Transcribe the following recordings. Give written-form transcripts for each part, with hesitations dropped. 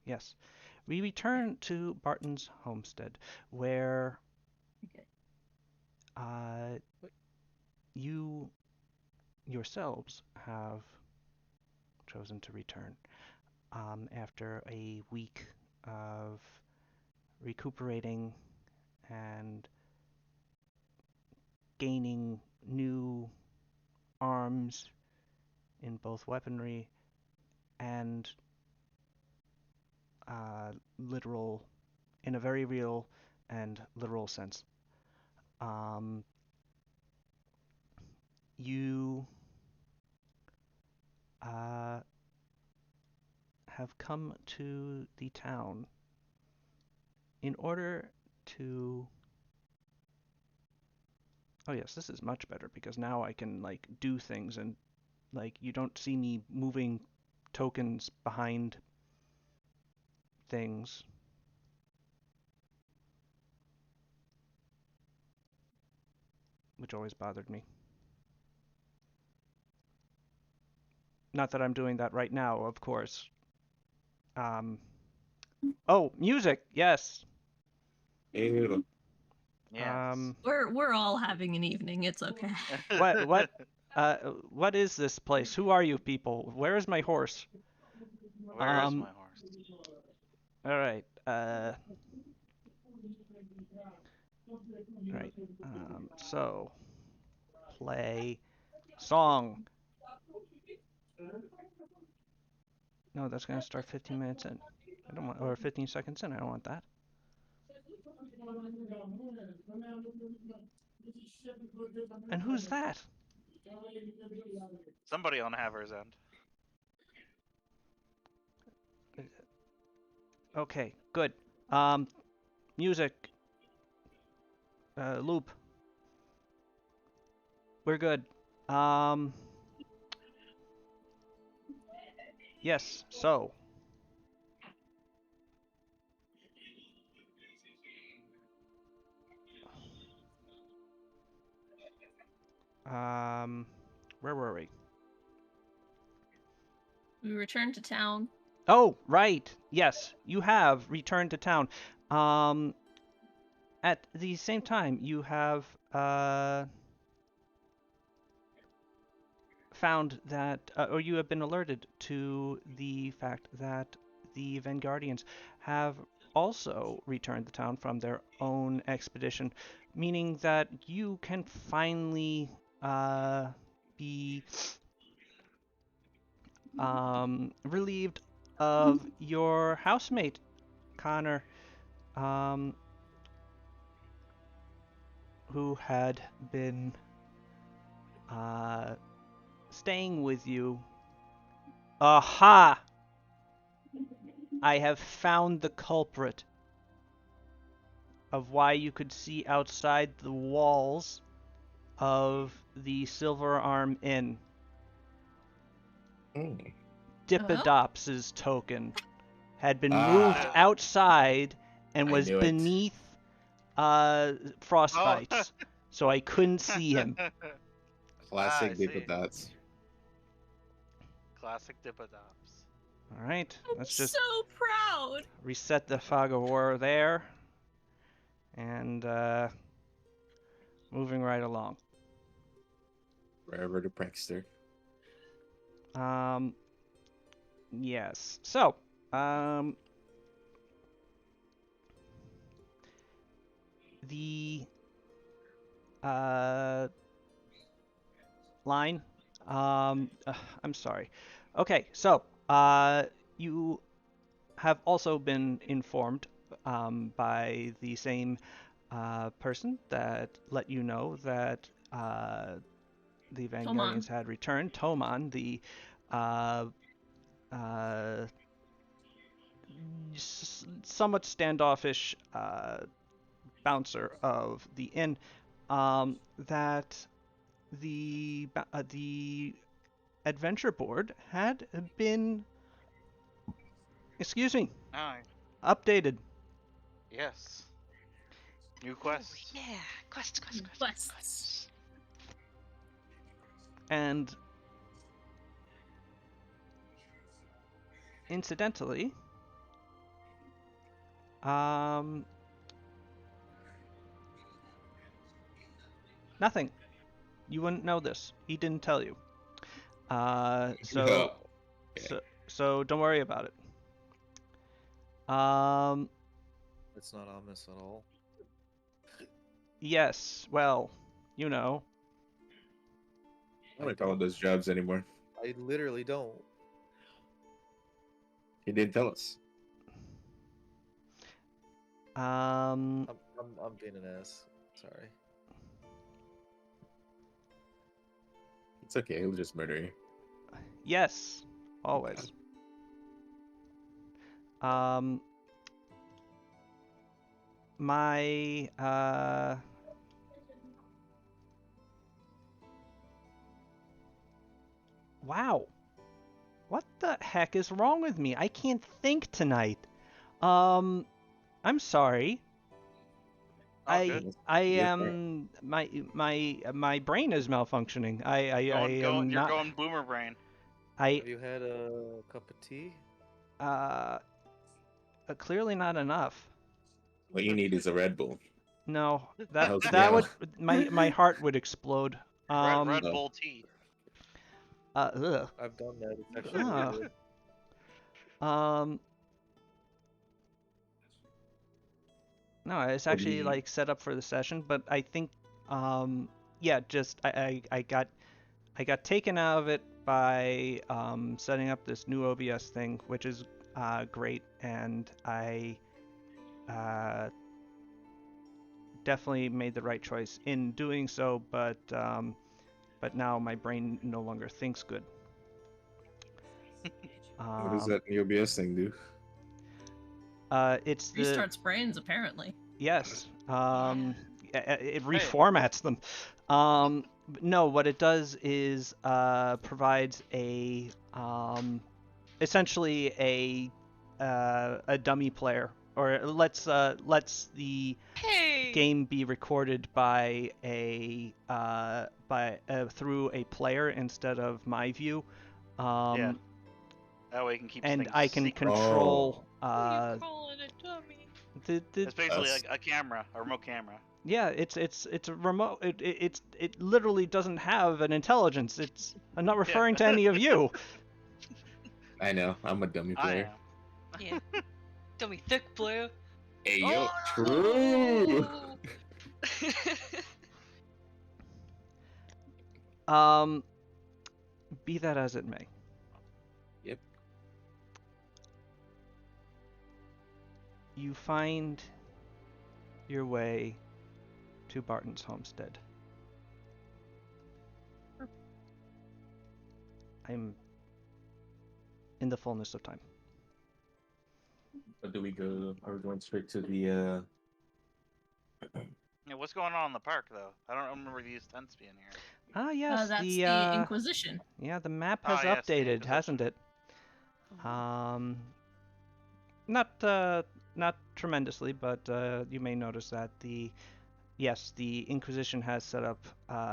Yes. We return to Barton's homestead, where Okay. uh, you yourselves have chosen to return after a week of recuperating and gaining new arms in both weaponry and literal, in a very real and literal sense. Um, you uh, have come to the town in order to. Oh yes, this is much better because now I can like do things and like you don't see me moving tokens behind things. Which always bothered me. Not that I'm doing that right now, of course. Um, oh, music, yes. Ew. Yes. We're all having an evening. It's okay. What what what is this place? Who are you people? Where is my horse? Where is my horse? All right. Right. So play song. No, that's gonna start 15 minutes in. I don't want, or 15 seconds in. I don't want that. And who's that? Somebody on Haver's end. Okay, good. Music. Loop. We're good. Um, yes. So, um, where were we? We returned to town. Oh, right. Yes, you have returned to town. Um, at the same time, you have found that, or you have been alerted to the fact that the Vanguardians have also returned to town from their own expedition, meaning that you can finally be relieved of your housemate, Connor, um, who had been uh, staying with you. Aha! I have found the culprit of why you could see outside the walls of the Silver Arm Inn. Mm. Dippodops's token had been moved Ah, outside and I was knew it. beneath Oh. Frostbites, so I couldn't see him. I Classic see. Dipper Dots. Classic Dippodops. All right, I'm let's just so proud. reset the fog of war there, and moving right along. Wherever the prankster. Um, yes. So, the uh, line. I'm sorry. Okay, so you have also been informed by the same person that let you know that the Vanguardians Toman. had returned. Toman, the uh, uh, somewhat standoffish bouncer of the inn, that the adventure board had been, excuse me, Nine. updated. Yes. New Oh, quest. yeah. Quests. Quests. And incidentally, Um, nothing. You wouldn't know this. He didn't tell you. Uh, so, Oh, okay. so, so don't worry about it. Um, It's not ominous at all. yes. Well, you know. I don't call those jobs anymore. I literally don't. He didn't tell us. Um, I'm being an ass. Sorry. It's okay. He'll just murder you. yes. Always. Um, my wow. What the heck is wrong with me? I can't think tonight. Um, I'm sorry. Oh, good. I Yes, sir. am my brain is malfunctioning. I am You're not. going boomer brain. I Have you had a cup of tea? uh clearly not enough. What you need is a Red Bull. No, How's that now? would my heart would explode. Red No. Bull tea. Ugh. I've done that. It's actually Ah. really good. Um, no, it's What do actually you- like set up for the session, but I think, yeah, just I got taken out of it by setting up this new OBS thing, which is great, and I definitely made the right choice in doing so, but now my brain no longer thinks good. What does Um, that new OBS thing do? it's the Restarts brains, apparently. yes. It reformats them. No, what it does is provides a essentially a dummy player, or lets the Hey! game be recorded by through a player instead of my view. Yeah. That way you can keep And things I can secret. control What are you calling a dummy? the It's basically Us. like a camera, a remote camera. yeah, it's a remote. It literally doesn't have an intelligence. I'm not referring to any of you. I know. I'm a dummy I player. am. Yeah. Dummy thick blue. Hey yo, Oh! true. Be that as it may. Yep. You find your way to Barton's homestead. I'm in the fullness of time. But do we go? Are we going straight to the? Yeah, what's going on in the park though? I don't remember these tents being here. Ah, yes, That's the the Inquisition. yeah, the map Ah, has yes, the updated, hasn't it? Not tremendously, but you may notice that the Inquisition has set up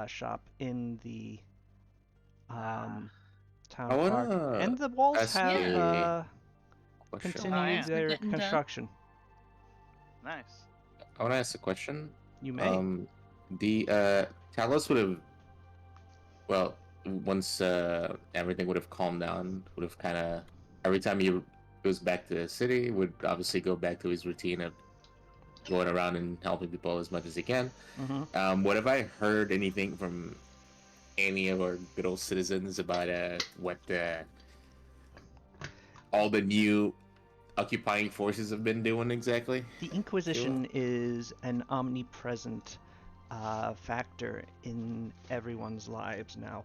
shop in the town I wanna park, and the walls ask have a question. continued Oh, yeah. their Getting done. construction. Nice. I want to ask a question. You may. The Talos would have, well, once everything would have calmed down, would have kind of every time he goes back to the city, would obviously go back to his routine of going around and helping people as much as he can. Mm-hmm. What have I heard anything from any of our good old citizens about what all the new occupying forces have been doing exactly? The Inquisition is an omnipresent factor in everyone's lives now.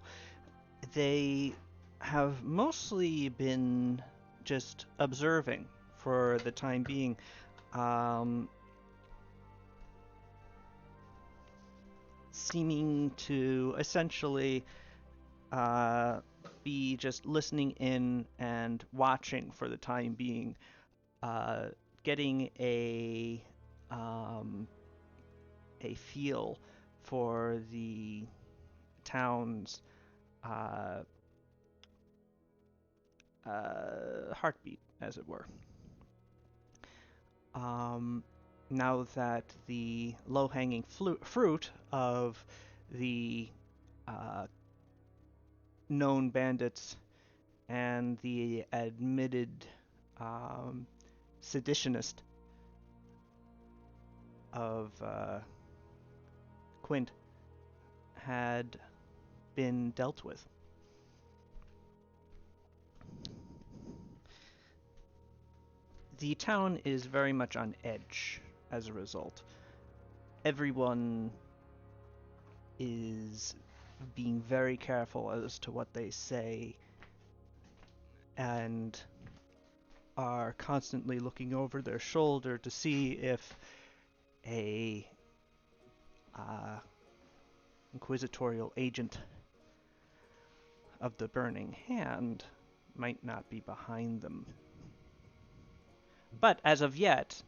They have mostly been just observing for the time being. Seeming to essentially be just listening in and watching for the time being, getting a feel for the town's heartbeat, as it were. now that the low-hanging fruit of the known bandits and the admitted seditionist of Quint had been dealt with. The town is very much on edge as a result. Everyone is being very careful as to what they say and are constantly looking over their shoulder to see if a inquisitorial agent of the Burning Hand might not be behind them. But as of yet,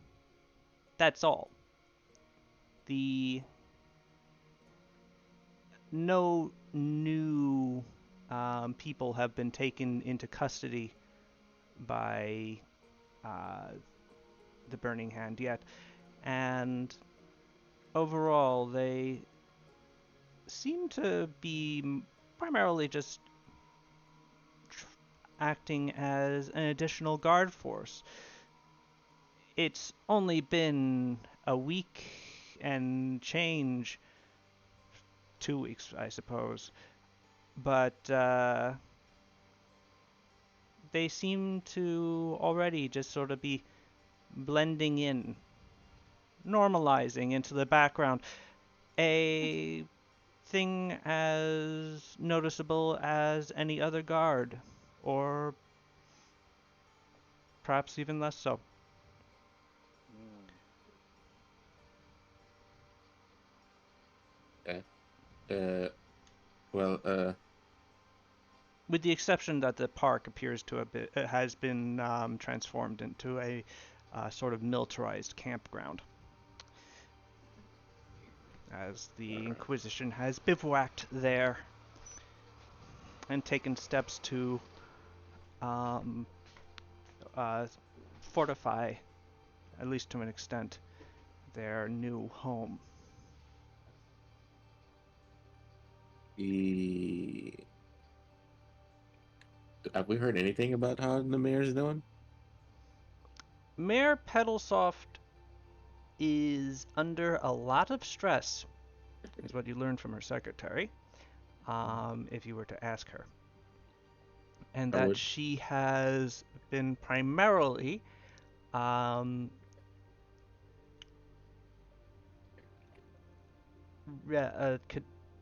that's all. No new people have been taken into custody by the Burning Hand yet, and overall they seem to be primarily just acting as an additional guard force. It's only been a week and change, 2 weeks, I suppose, but they seem to already just sort of be blending in, normalizing into the background. A thing as noticeable as any other guard, or perhaps even less so. Okay. Well, With the exception that the park appears to have has been transformed into a sort of militarized campground, as the Inquisition has bivouacked there and taken steps to fortify, at least to an extent, their new home. have we heard anything about how the mayor's doing? Mayor Pedalsoft is under a lot of stress, is what you learned from her secretary, if you were to ask her. And I that would. she has been primarily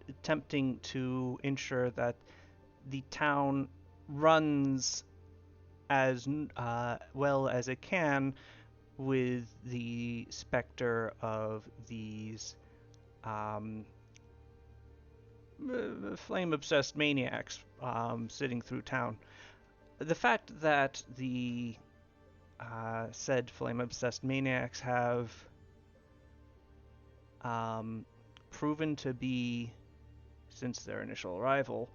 attempting to ensure that the town runs as well as it can with the specter of these flame-obsessed maniacs sitting through town. The fact that the said flame-obsessed maniacs have proven to be, since their initial arrival,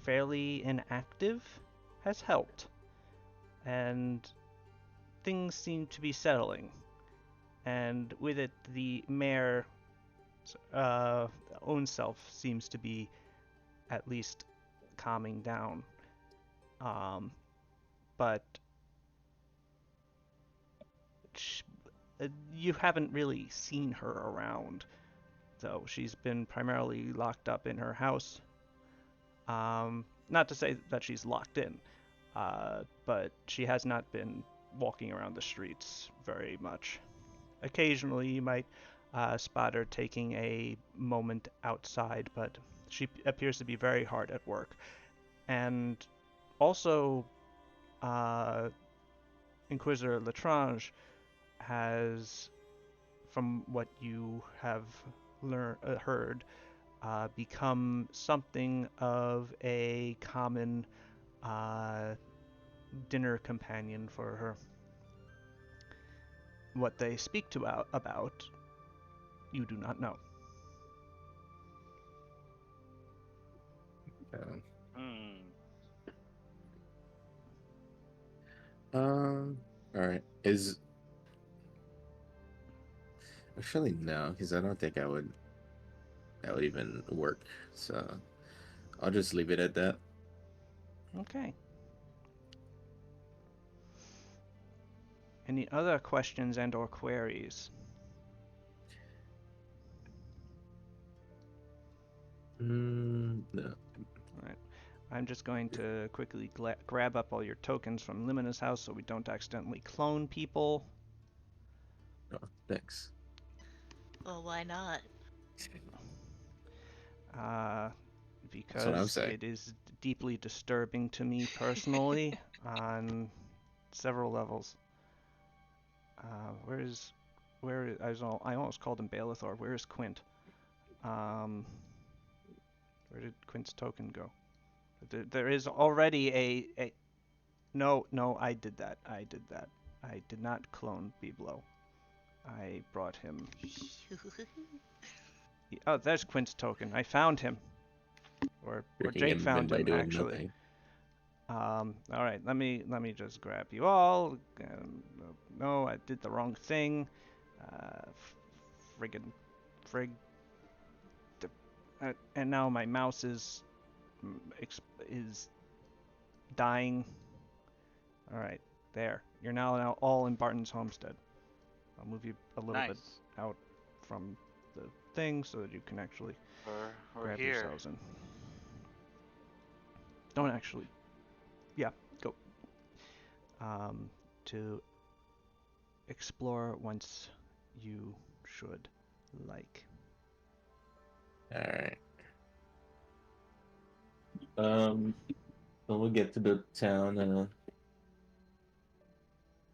fairly inactive has helped, and things seem to be settling. And with it, the mayor's own self seems to be at least calming down. But you haven't really seen her around, though. She's been primarily locked up in her house. Not to say that she's locked in, but she has not been walking around the streets very much. Occasionally you might spot her taking a moment outside, but she appears to be very hard at work. And also, Inquisitor Latrange has, from what you have heard, become something of a common dinner companion for her. What they speak about, you do not know. All right. Actually, no, because I don't think I would. That would even work. So I'll just leave it at that. Okay. Any other questions and or queries? No. Alright. I'm just going to quickly grab up all your tokens from Limina's house so we don't accidentally clone people. No, thanks. Well, why not? Uh, That's what I'm because saying. it is deeply disturbing to me personally on several levels. I almost called him Baelithor. Where is Quint? Where did Quint's token go? There is already no, I did that. I did not clone Biblo. I brought him. Oh, there's Quint's token. I found him. Or Tricking Jake him found by him, doing actually. nothing. All right, let me just grab you all. No, I did the wrong thing. Friggin' frig. And now my mouse is dying. All right, there. You're now all in Barton's homestead. I'll move you a little bit Nice. out from the thing so that you can actually We're grab here. yourselves in. Don't actually. Yeah, go. To explore once you should like. All right. When we get to the town,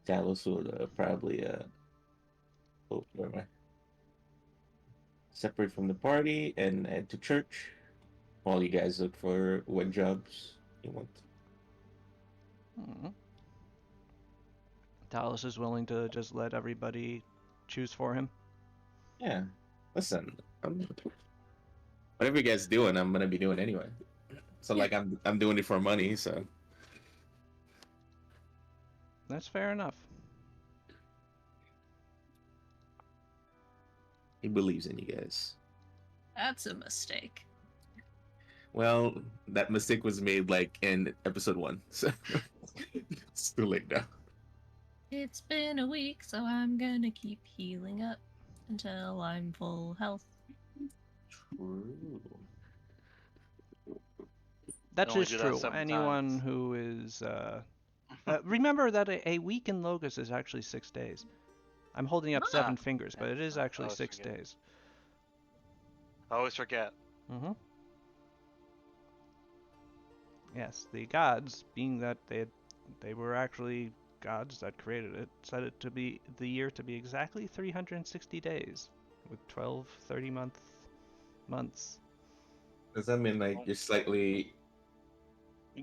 Talos would probably where am I? Separate from the party and head to church while you guys look for what jobs you want. Hmm. Talos is willing to just let everybody choose for him. Yeah. Listen, whatever you guys doing, I'm gonna be doing anyway. So Yeah. like I'm doing it for money, so That's fair enough. he believes in you guys. That's a mistake. Well, that mistake was made like in episode 1, so it's too late now. It's been a week, so I'm gonna keep healing up until I'm full health. True. That only is do that true. 7 Anyone times. who is remember that a week in Logos is actually 6 days. I'm holding up Ah. 7 fingers, but it is I actually always 6 forget. days. I always forget. Mm-hmm. Yes, the gods, being that they were actually gods that created it, said it to be the year to be exactly 360 days, with 12 months. Does that mean like you're slightly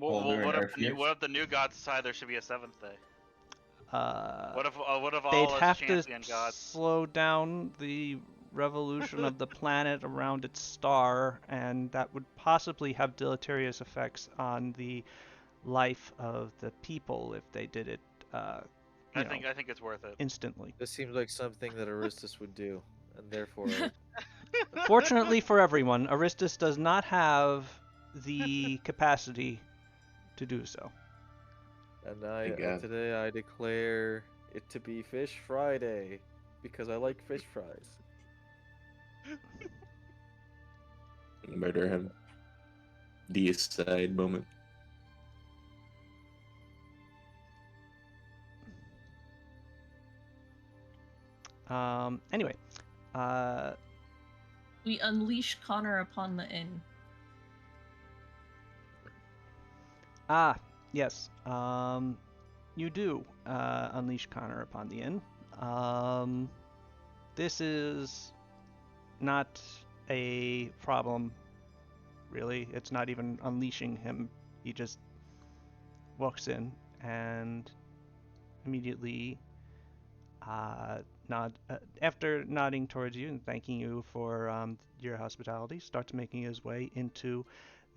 older and What if Earth the new, years? what if the new gods decide there should be a 7th day? What if They'd all us have to champion gods? slow down the revolution of the planet around its star, and that would possibly have deleterious effects on the life of the people if they did it, I think it's worth it. instantly. This seems like something that Aristus would do, and therefore Fortunately for everyone, Aristus does not have the capacity to do so. And Thank God. today I declare it to be Fish Friday because I like fish fries. Murder him. The side moment. Anyway, We unleash Connor upon the inn. yes. You do unleash Connor upon the inn. This is not a problem, really. It's not even unleashing him. He just walks in and immediately after nodding towards you and thanking you for your hospitality, starts making his way into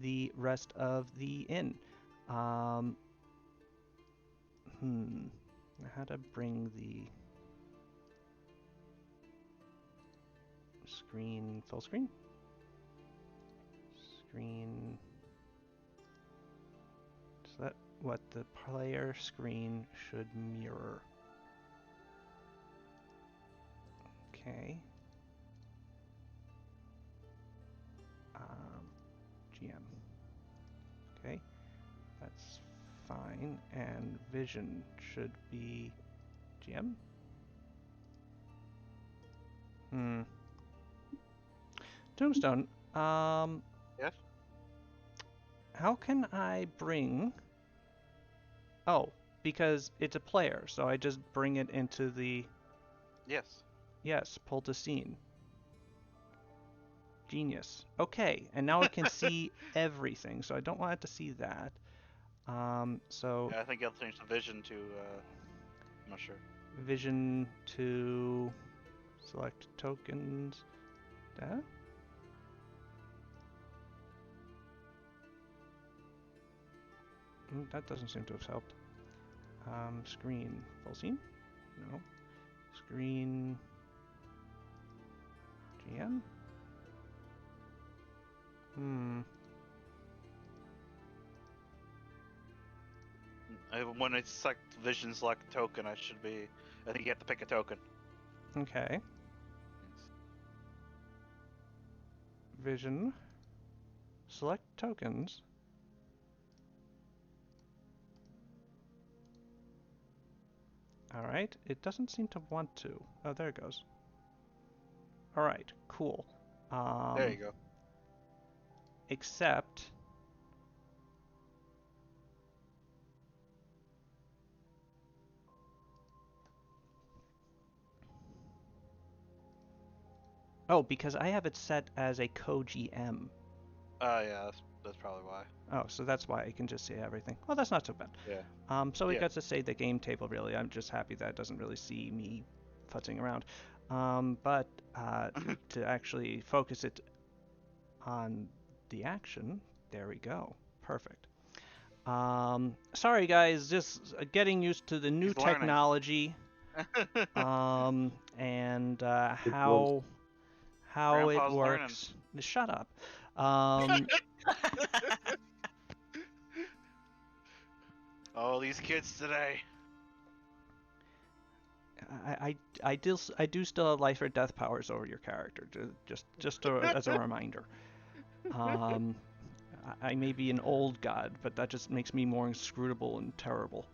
the rest of the inn. How to bring the screen full screen. Screen. Is that what the player screen should mirror? Okay. GM. Okay, that's fine. And vision should be GM. Tombstone. Yes? How can I bring? Oh, because it's a player, so I just bring it into the. Yes. Yes, pull to scene. Genius. Okay, and now it can see everything, so I don't want it to see that. So Yeah, I think you have to change the vision to, I'm not sure. vision to select tokens. That? That doesn't seem to have helped. Screen full scene? No. Screen GM? When I select vision select token, I think you have to pick a token. Okay. Vision. Select tokens. Alright, it doesn't seem to want to. Oh, there it goes. Alright, cool. There you go. Except... Oh, because I have it set as a co-GM. Yeah, that's probably why. Oh, so that's why I can just see everything. Well, that's not so bad. Yeah. So it Yeah. gets to say the game table, really. I'm just happy that it doesn't really see me futzing around. But to actually focus it on the action, there we go. Perfect. Sorry, guys, just getting used to the new He's learning. technology and how it Grandpa's learning. works. Shut up. Oh, these kids today. I do still have life or death powers over your character, as a reminder. I may be an old god, but that just makes me more inscrutable and terrible.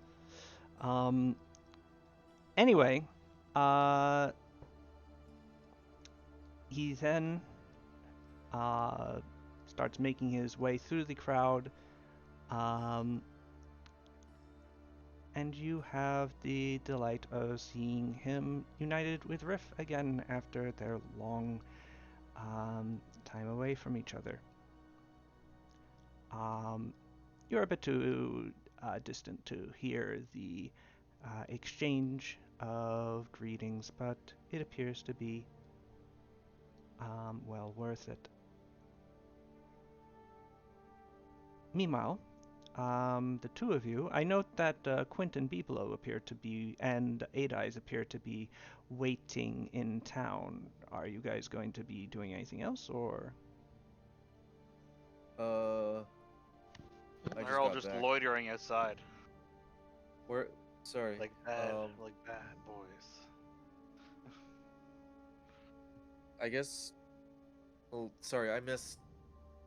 Anyway, he then starts making his way through the crowd. And you have the delight of seeing him united with Riff again after their long time away from each other. You're a bit too distant to hear the exchange of greetings, but it appears to be well worth it. Meanwhile, the two of you, I note that Quentin Biblo appear to be, and Adais appear to be waiting in town. Are you guys going to be doing anything else, or? They're all just loitering outside. Where? Sorry. Like bad boys. I guess. Well, sorry, I missed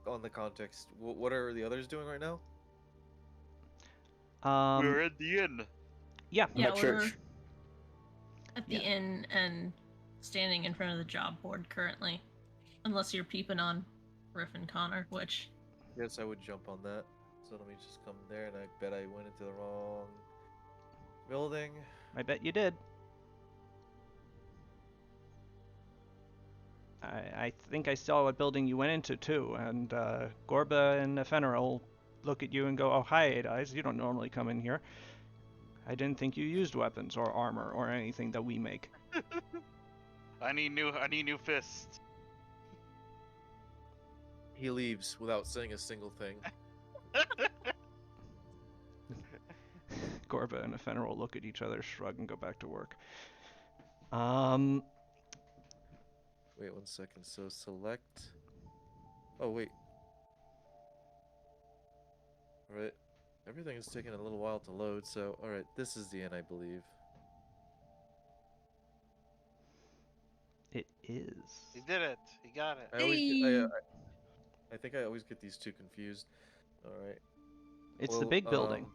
on the context. What are the others doing right now? We're at the inn. Yeah. Yeah, at we're church. at the inn and standing in front of the job board currently. Unless you're peeping on Riff and Connor, which... Yes, I would jump on that. So let me just come there, and I bet I went into the wrong building. I bet you did. I think I saw what building you went into too, and Gorba and Ephemeral look at you and go, "Oh, hi, Adais. You don't normally come in here. I didn't think you used weapons or armor or anything that we make." I need new fists. He leaves without saying a single thing. Gorba and Ephemeral look at each other, shrug, and go back to work. Wait 1 second. So select. Oh wait. All right. Everything is taking a little while to load. So all right, this is the inn, I believe. It is. He did it. He got it. I always Hey! I think I always get these two confused. All right. It's the Well, big building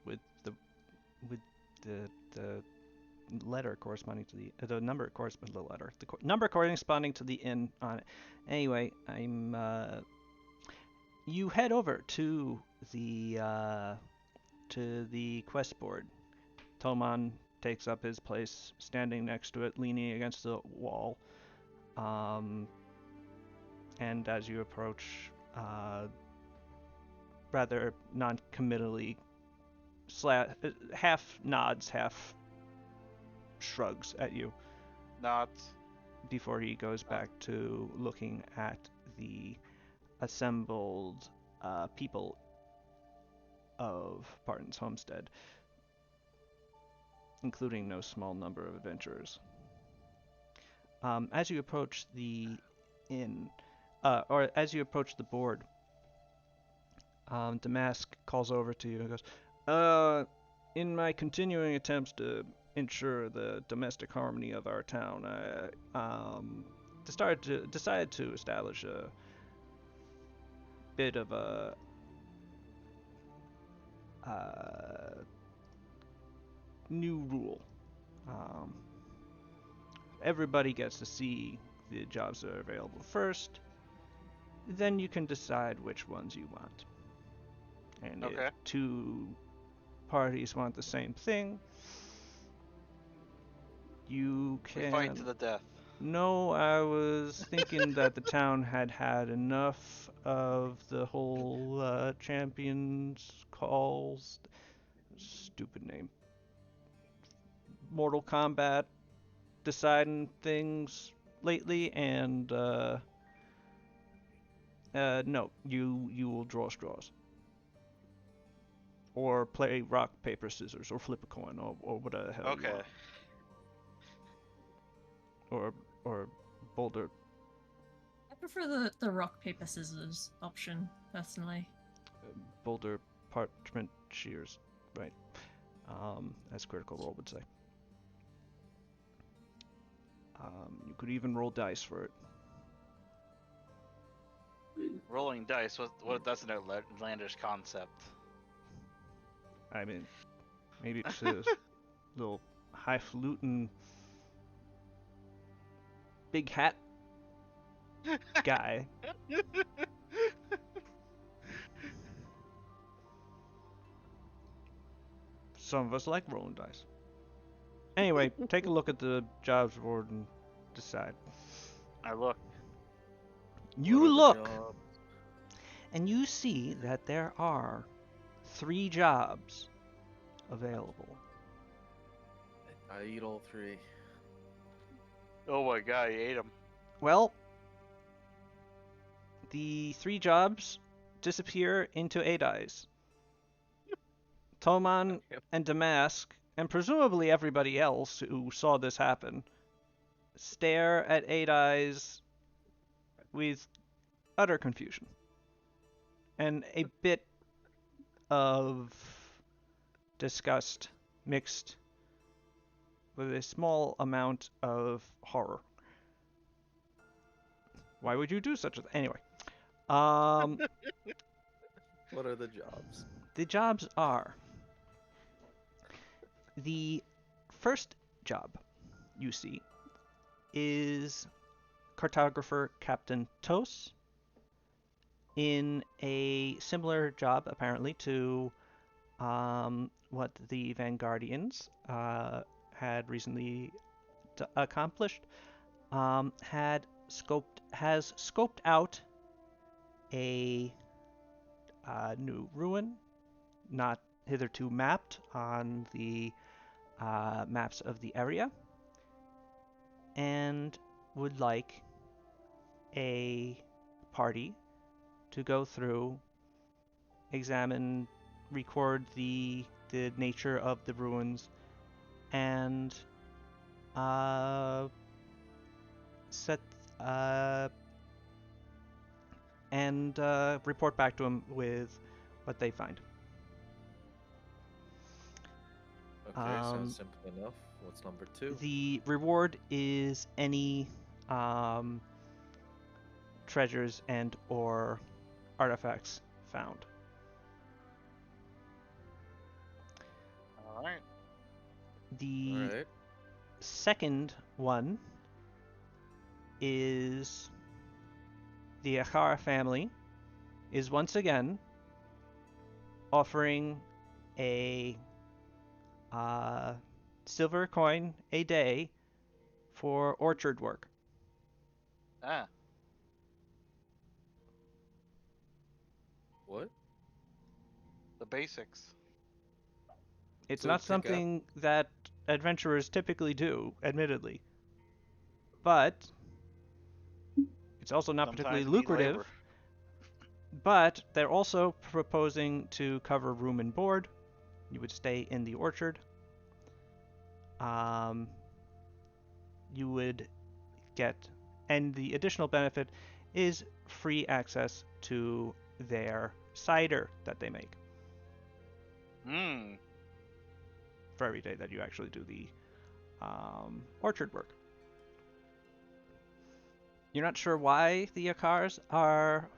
with the the letter corresponding to the number corresponding to the letter, the number corresponding to the inn on it. Anyway, you head over to the quest board. Toman takes up his place, standing next to it, leaning against the wall. And as you approach, rather non-committally, half nods, half shrugs at you Not. before he goes back to looking at the assembled people of Barton's homestead, including no small number of adventurers. As you approach the inn, or as you approach the board, Damask calls over to you and goes, in my continuing attempts to ensure the domestic harmony of our town, I decided to establish a bit of a new rule. Everybody gets to see the jobs that are available first, then you can decide which ones you want. And Okay. if two parties want the same thing, you We can... fight to the death. No, I was thinking that the town had had enough of the whole champions calls. Stupid name. Mortal Kombat deciding things lately, and no, you will draw straws. Or play rock, paper, scissors, or flip a coin, or what the hell you Okay. want. Or boulder. I prefer the rock, paper, scissors option, personally. Boulder, parchment, shears, right? As Critical Role would say. You could even roll dice for it. Rolling dice. What? That's an outlandish concept. I mean, maybe it's a little highfalutin big hat guy. Some of us like rolling dice. Anyway, take a look at the jobs board and decide. I look. You What are the look, jobs? and you see that there are 3 jobs available. I eat all 3. Oh my god, he ate him. Well, the 3 jobs disappear into 8 eyes. Toman and Damask, and presumably everybody else who saw this happen, stare at 8 eyes with utter confusion and a bit of disgust mixed with a small amount of horror. Why would you do such a thing? Anyway, What are the jobs? the jobs are: the first job you see is cartographer Captain Tos, in a similar job apparently to what the Vanguardians had recently accomplished. Has scoped out a new ruin, not hitherto mapped on the maps of the area, and would like a party to go through, examine, record the nature of the ruins, and set and report back to him with what they find. Okay, sounds simple enough. What's number 2? The reward is any treasures and or artifacts found. All right. The Alright. second one is the Akara family is once again offering a silver coin a day for orchard work. Ah. What? The basics. It's So not pick up- something that adventurers typically do, admittedly. But it's also not particularly Sometimes you need lucrative. labor. But they're also proposing to cover room and board. You would stay in the orchard. You would get, and the additional benefit is free access to their cider that they make Hmm. for every day that you actually do the orchard work. You're not sure why the Akars are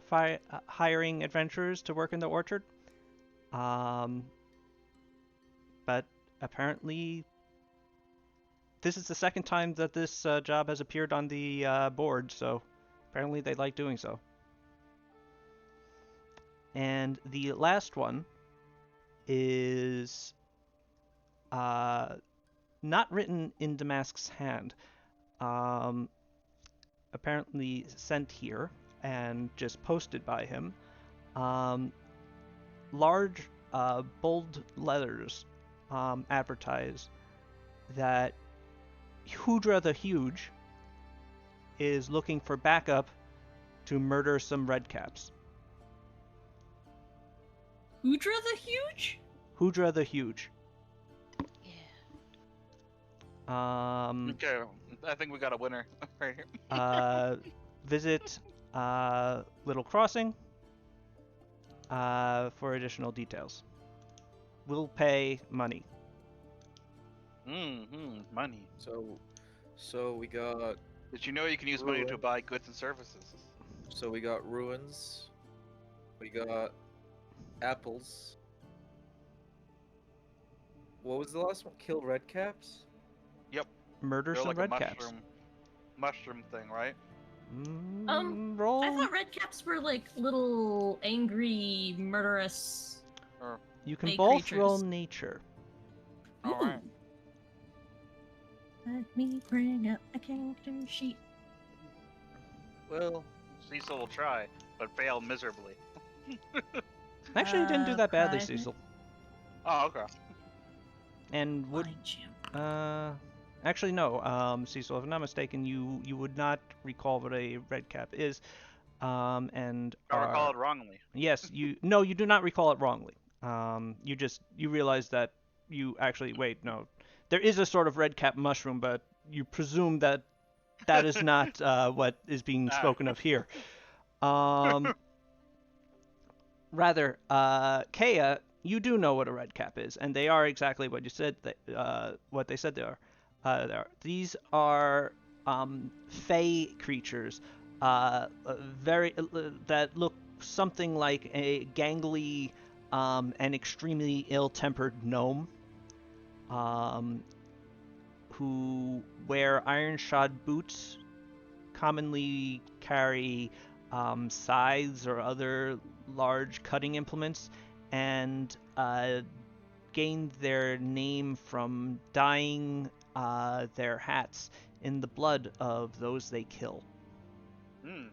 hiring adventurers to work in the orchard, but apparently this is the second time that this job has appeared on the board, so apparently they like doing so. And the last one is not written in Damask's hand. Apparently sent here and just posted by him. Large, bold letters advertise that Hudra the Huge is looking for backup to murder some redcaps. Hudra the Huge? Hudra the Huge. Yeah. Okay, I think we got a winner right here. Visit Little Crossing for additional details. We'll pay money. Money. So we got Did you know you can use money to Ruin. buy goods and services? ruins. We got apples. What was the last one? Kill redcaps? Murder They're some like a redcaps. mushroom thing, right? Roll. I thought red caps were like little angry, murderous. You can big both roll creatures. nature. All right. Let me bring up a character sheet. Well, Cecil will try, but fail miserably. Actually, you didn't do that badly, private. Cecil. Oh, okay. And would Find you. actually no, Cecil, if I'm not mistaken, you would not recall what a red cap is. And I recall are- it wrongly. Yes, you do not recall it wrongly. You realize that you actually wait, no. There is a sort of red cap mushroom, but you presume that is not what is being Ah. spoken of here. Rather, Kea, you do know what a red cap is, and they are exactly what you said. What they said they are. These are fey creatures, very that look something like a gangly and extremely ill-tempered gnome, who wear iron-shod boots, commonly carry scythes or other large cutting implements, and gained their name from dyeing their hats in the blood of those they kill. Hmm.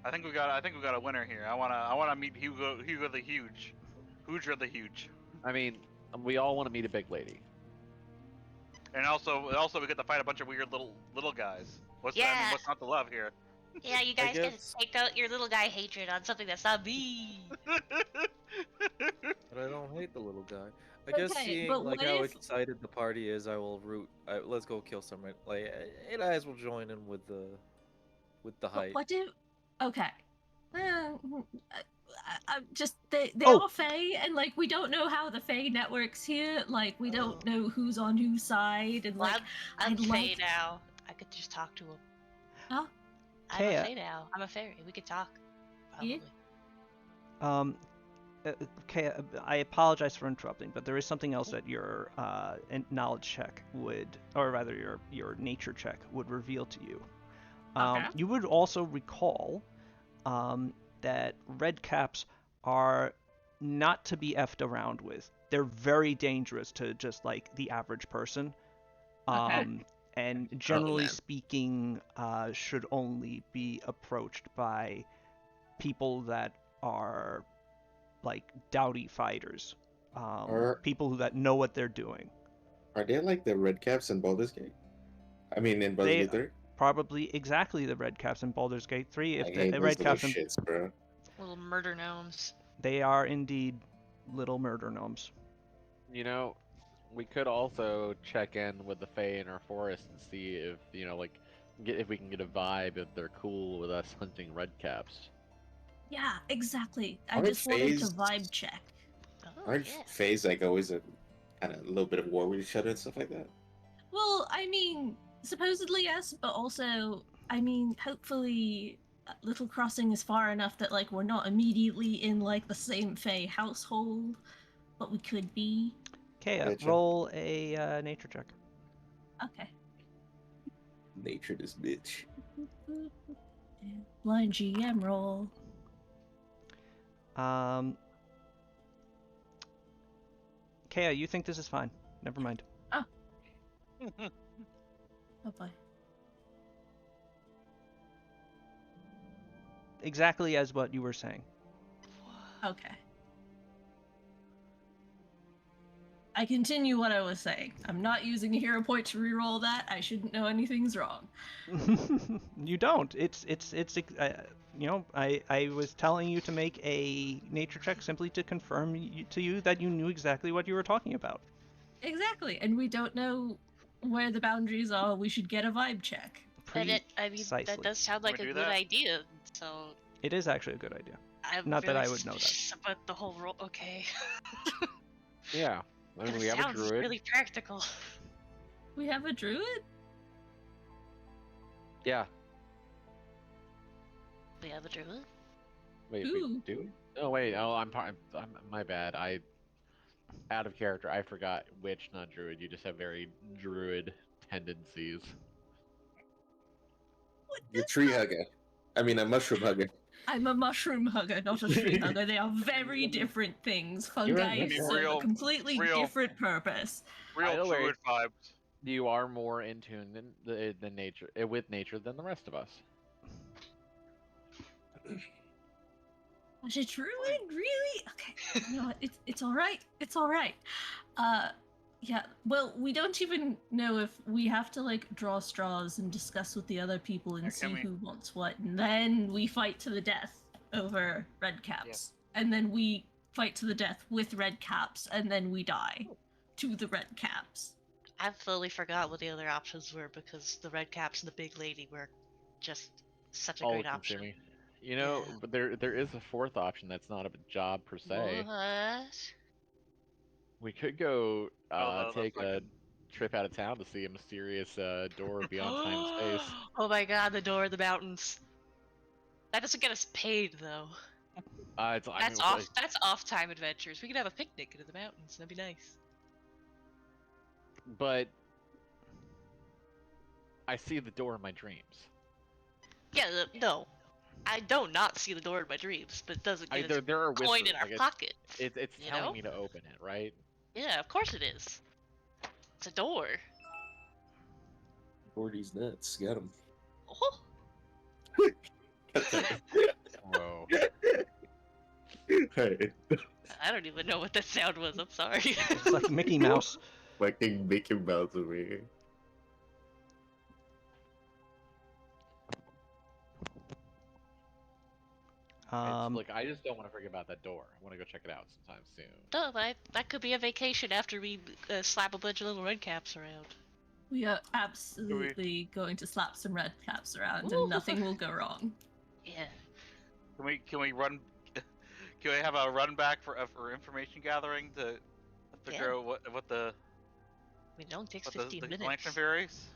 I think we got a winner here. I wanna meet Hugo the Huge. Hudra the Huge. I mean, we all want to meet a big lady. And also we get to fight a bunch of weird little guys. What's Yeah. what's not to love here? Yeah, you guys can guess- take out your little guy hatred on something that's not me. But I don't hate the little guy. I guess Okay, seeing but like what how if- excited the party is, I will root. Let's go kill some. Like 8 Eyes will join in with the But hype. what if? Okay. Just they Oh. are Fae, and like we don't know how the Fae networks here. Like we don't know who's on whose side, and Well, like I'm I'd Fae like- now. I could just talk to him. Oh. I'm Kea. a Fae now. I'm a fairy. We could talk. Yeah. Probably. Okay, I apologize for interrupting, but there is something else that your knowledge check would, or rather your nature check would reveal to you. Okay. You would also recall that red caps are not to be effed around with. They're very dangerous to just like the average person. Okay. And generally man. speaking, should only be approached by people that are like doughty fighters, people that know what they're doing. Are they like the red caps in Baldur's Gate? I mean, in Baldur's They- Gate 3? Probably exactly the red caps in Baldur's Gate 3. If I the hate those red little caps, shits, bro. Little murder gnomes. they are indeed little murder gnomes. You know, we could also check in with the Fae in our forest and see if like if we can get a vibe if they're cool with us hunting red caps. Yeah, exactly. I Aren't just wanted to Faes- vibe check. Oh, Aren't yeah. Faes like always a kind of a little bit of war with each other and stuff like that? Well, I mean, supposedly yes, but also, I mean, hopefully, Little Crossing is far enough that like we're not immediately in like the same Fae household, but we could be. Kea, Gotcha. roll a nature check. Okay. Nature this bitch. Blind GM roll. Kea, you think this is fine? Never mind. Oh boy. Exactly as what you were saying. Okay. I continue what I was saying. I'm not using a hero point to reroll that. I shouldn't know anything's wrong. You don't. It's you know, I was telling you to make a nature check simply to confirm to you that you knew exactly what you were talking about. Exactly, and we don't know where the boundaries are. We should get a vibe check. And I mean, Precisely. that does sound like Can a we good do that? idea. So It is actually a good idea. I'm Not that really I would know that. suspicious about the whole role. Okay. Yeah, I mean, It we have a sounds druid. really practical. We have a druid? Yeah. We have a druid. Wait, Ooh. we do? Oh wait, oh I'm my bad. I out of character. I forgot witch, not druid. You just have very druid tendencies. What The does tree that- hugger. I mean, a mushroom hugger. I'm a mushroom hugger, not a tree hugger. They are very different things. Fungi right. serve a Real- completely real- different purpose. Real know where- druid vibes. You are more in tune than nature with nature than the rest of us. Was a druid? Really? Okay. You know what? It's all right. It's all right. Yeah. Well, we don't even know if we have to like draw straws and discuss with the other people and Yeah, see can we- who wants what, and then we fight to the death over red caps, and then we fight to the death with red caps, and then we die to the red caps. I fully forgot what the other options were because the red caps and the big lady were just such a All great option. consuming. You know, Yeah. but there is a fourth option that's not a job per se. What? We could go no, take that's a trip out of town to see a mysterious door beyond time and space. Oh my god, the door of the mountains. That doesn't get us paid though. It's, I That's mean, off. like, That's off-time adventures. We could have a picnic in the mountains. That'd be nice. but I see the door in my dreams. Yeah. No, I don't not see the door in my dreams, but it doesn't get us There are coin whispers. in our Like pocket. it's you telling know? me to open it, right? Yeah, of course it is. It's a door. Gordy's nuts. Got him. Oh, Whoa. Hey, I don't even know what that sound was. I'm sorry. It's like Mickey Mouse. fucking Mickey Mouse over here. Look, I just don't want to forget about that door. I want to go check it out sometime soon. No, but that could be a vacation after we slap a bunch of little red caps around. We are absolutely going to slap some red caps around, Ooh. and nothing will go wrong. Yeah. Can we run? Can we have a run back for information gathering to figure out what the I mean, it only takes what 15 the minutes. Lantern Fairies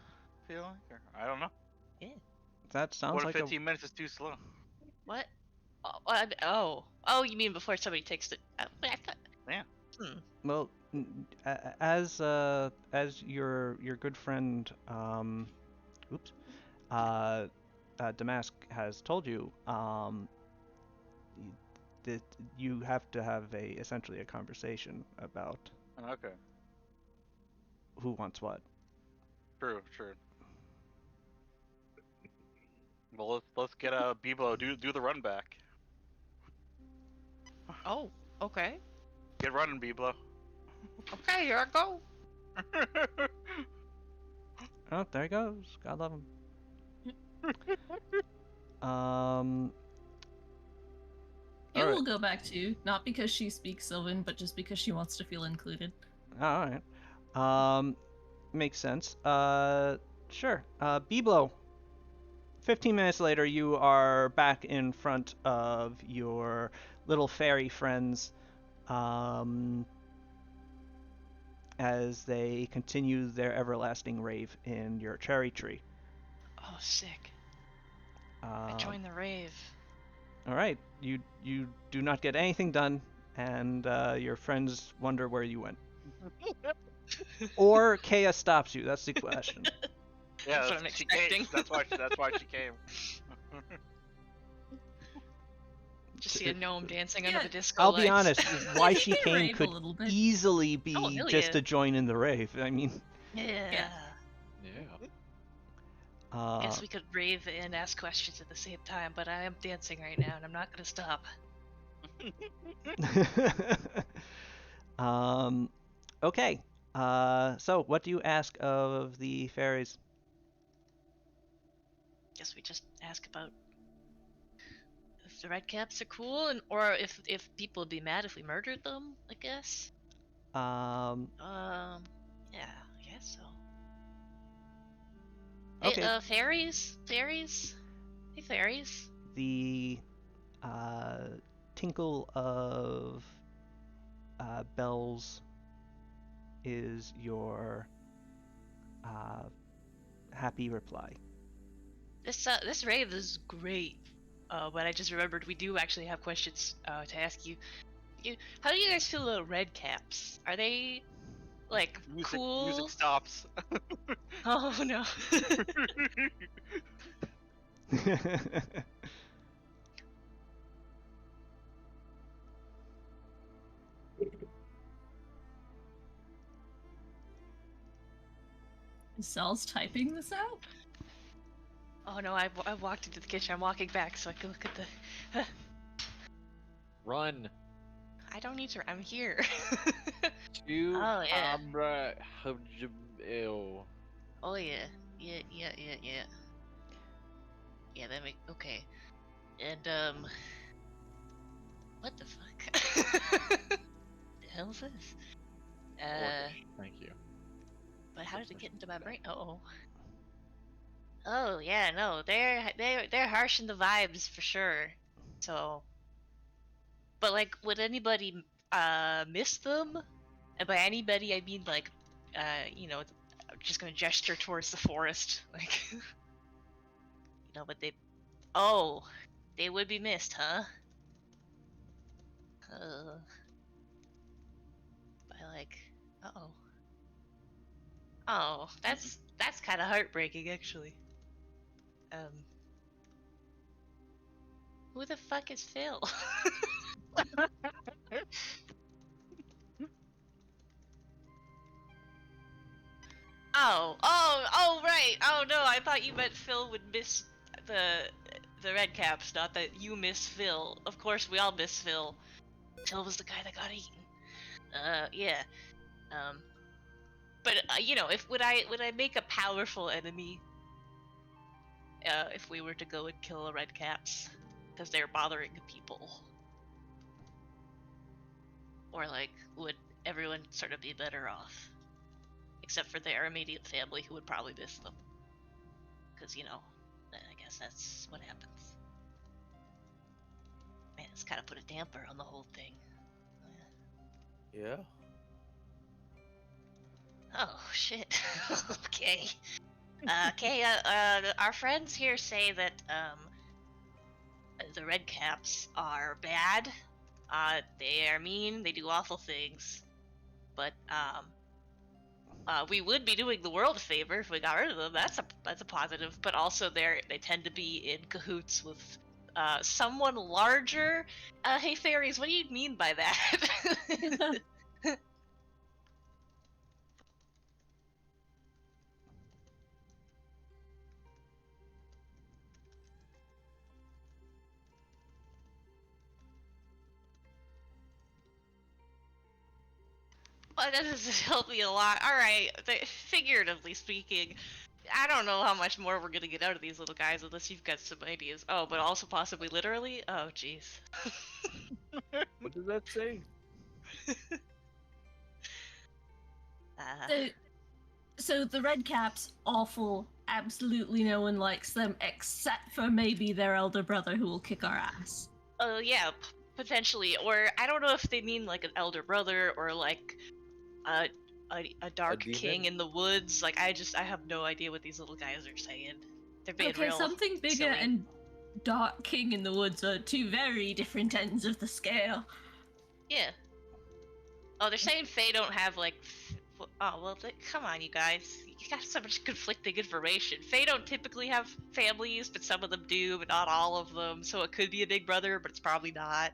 feel like? Or, I don't know. That sounds What if like 15 minutes is too slow? What? Oh, you mean before somebody takes the? I thought. Yeah. well, as your good friend, Damask has told you, that you have to have essentially a conversation about Okay. who wants what. True. Well, let's get Bebo do the run back. Oh, okay. Get running, Bebo. Okay, here I go. Oh, there he goes. God love him. It All will right. go back to, not because she speaks Sylvan, but just because she wants to feel included. All right. Makes sense. Sure. Biblo. 15 minutes later, you are back in front of your little fairy friends, as they continue their everlasting rave in your cherry tree. Oh, sick. I joined the rave. All right. You do not get anything done, and your friends wonder where you went. Or Kea stops you. That's the question. Yeah, That's what I'm she came. expecting. That's why she came. Just see a gnome dancing under Yeah, the disco I'll lights. be honest. Why she Can came rave a could little bit. easily be Oh, hell just yeah. to join in the rave. I mean, Yeah. Yeah. Guess we could rave and ask questions at the same time, but I am dancing right now, and I'm not gonna stop. Okay. So what do you ask of the fairies? Guess we just ask about if the red caps are cool, or if people would be mad if we murdered them. I guess. Yeah, I guess so. Okay. Hey, fairies? Hey, fairies. The tinkle of bells is your happy reply. This rave is great. But I just remembered we do actually have questions to ask you. How do you guys feel about red caps? Are they like cool? Music stops. Oh no. Is Sal's typing this out? Oh no, I walked into the kitchen. I'm walking back so I can look at the. Run I don't need to. I'm here. to Oh, yeah. Abra Ew. Oh yeah. Yeah. Yeah, that make okay. And what the fuck? The hell is this? Thank you. But how did it get into my brain? Uh-oh. Oh yeah, no, they're harshing the vibes for sure. So, but like, would anybody miss them? And by anybody, I mean like, I'm just gonna gesture towards the forest, like, but they would be missed, huh? By like, uh-oh. Oh, that's kind of heartbreaking, actually. Who the fuck is Phil? Oh, right. Oh no, I thought you meant Phil would miss the red caps, not that you miss Phil. Of course, we all miss Phil. Phil was the guy that got eaten. Yeah. But if would I make a powerful enemy? If we were to go and kill the red caps, because they're bothering people? Or like, would everyone sort of be better off? Except for their immediate family who would probably miss them. Because, you know, I guess that's what happens. Man, it's kind of put a damper on the whole thing. Yeah. Oh, shit. Okay. Our friends here say that, the Red Caps are bad. They are mean, they do awful things. But, we would be doing the world a favor if we got rid of them. That's a positive. But also, they tend to be in cahoots with someone larger. Hey fairies, what do you mean by that? Well, that doesn't help me a lot. All right, figuratively speaking, I don't know how much more we're gonna get out of these little guys unless you've got some ideas. Oh, but also possibly literally. Oh, jeez. What does that say? So the Red Caps, awful. Absolutely no one likes them except for maybe their elder brother who will kick our ass. Oh yeah, potentially. Or I don't know if they mean like an elder brother or like a dark demon? king in the woods. Like I have no idea what these little guys are saying. They're being Okay, real something bigger silly. and Dark King in the Woods are two very different ends of the scale. Yeah. Oh, they're saying Fae don't have like. Oh well, come on, you guys. You got so much conflicting information. Fae don't typically have families, but some of them do, but not all of them. So it could be a big brother, but it's probably not.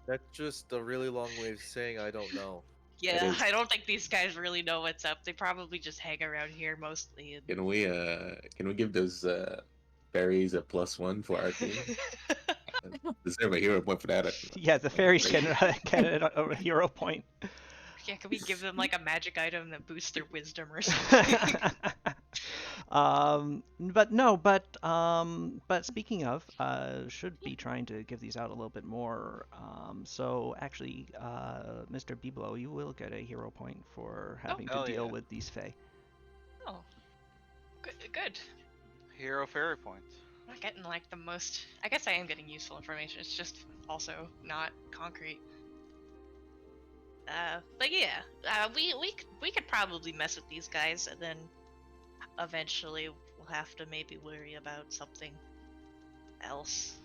That's just a really long way of saying I don't know. Yeah, is. I don't think these guys really know what's up. They probably just hang around here mostly. And... Can we give those fairies a +1 for our team? Deserve a hero point for that. Yeah, the fairies get a hero point. Yeah, can we give them like a magic item that boosts their wisdom or something? But speaking of, should be trying to give these out a little bit more. So actually, Mr. Biblo, you will get a hero point for having to hell deal yeah. with these Fae. Oh, good. Hero fairy points. I'm not getting like the most. I guess I am getting useful information. It's just also not concrete. But yeah, we could probably mess with these guys, and then eventually we'll have to maybe worry about something else.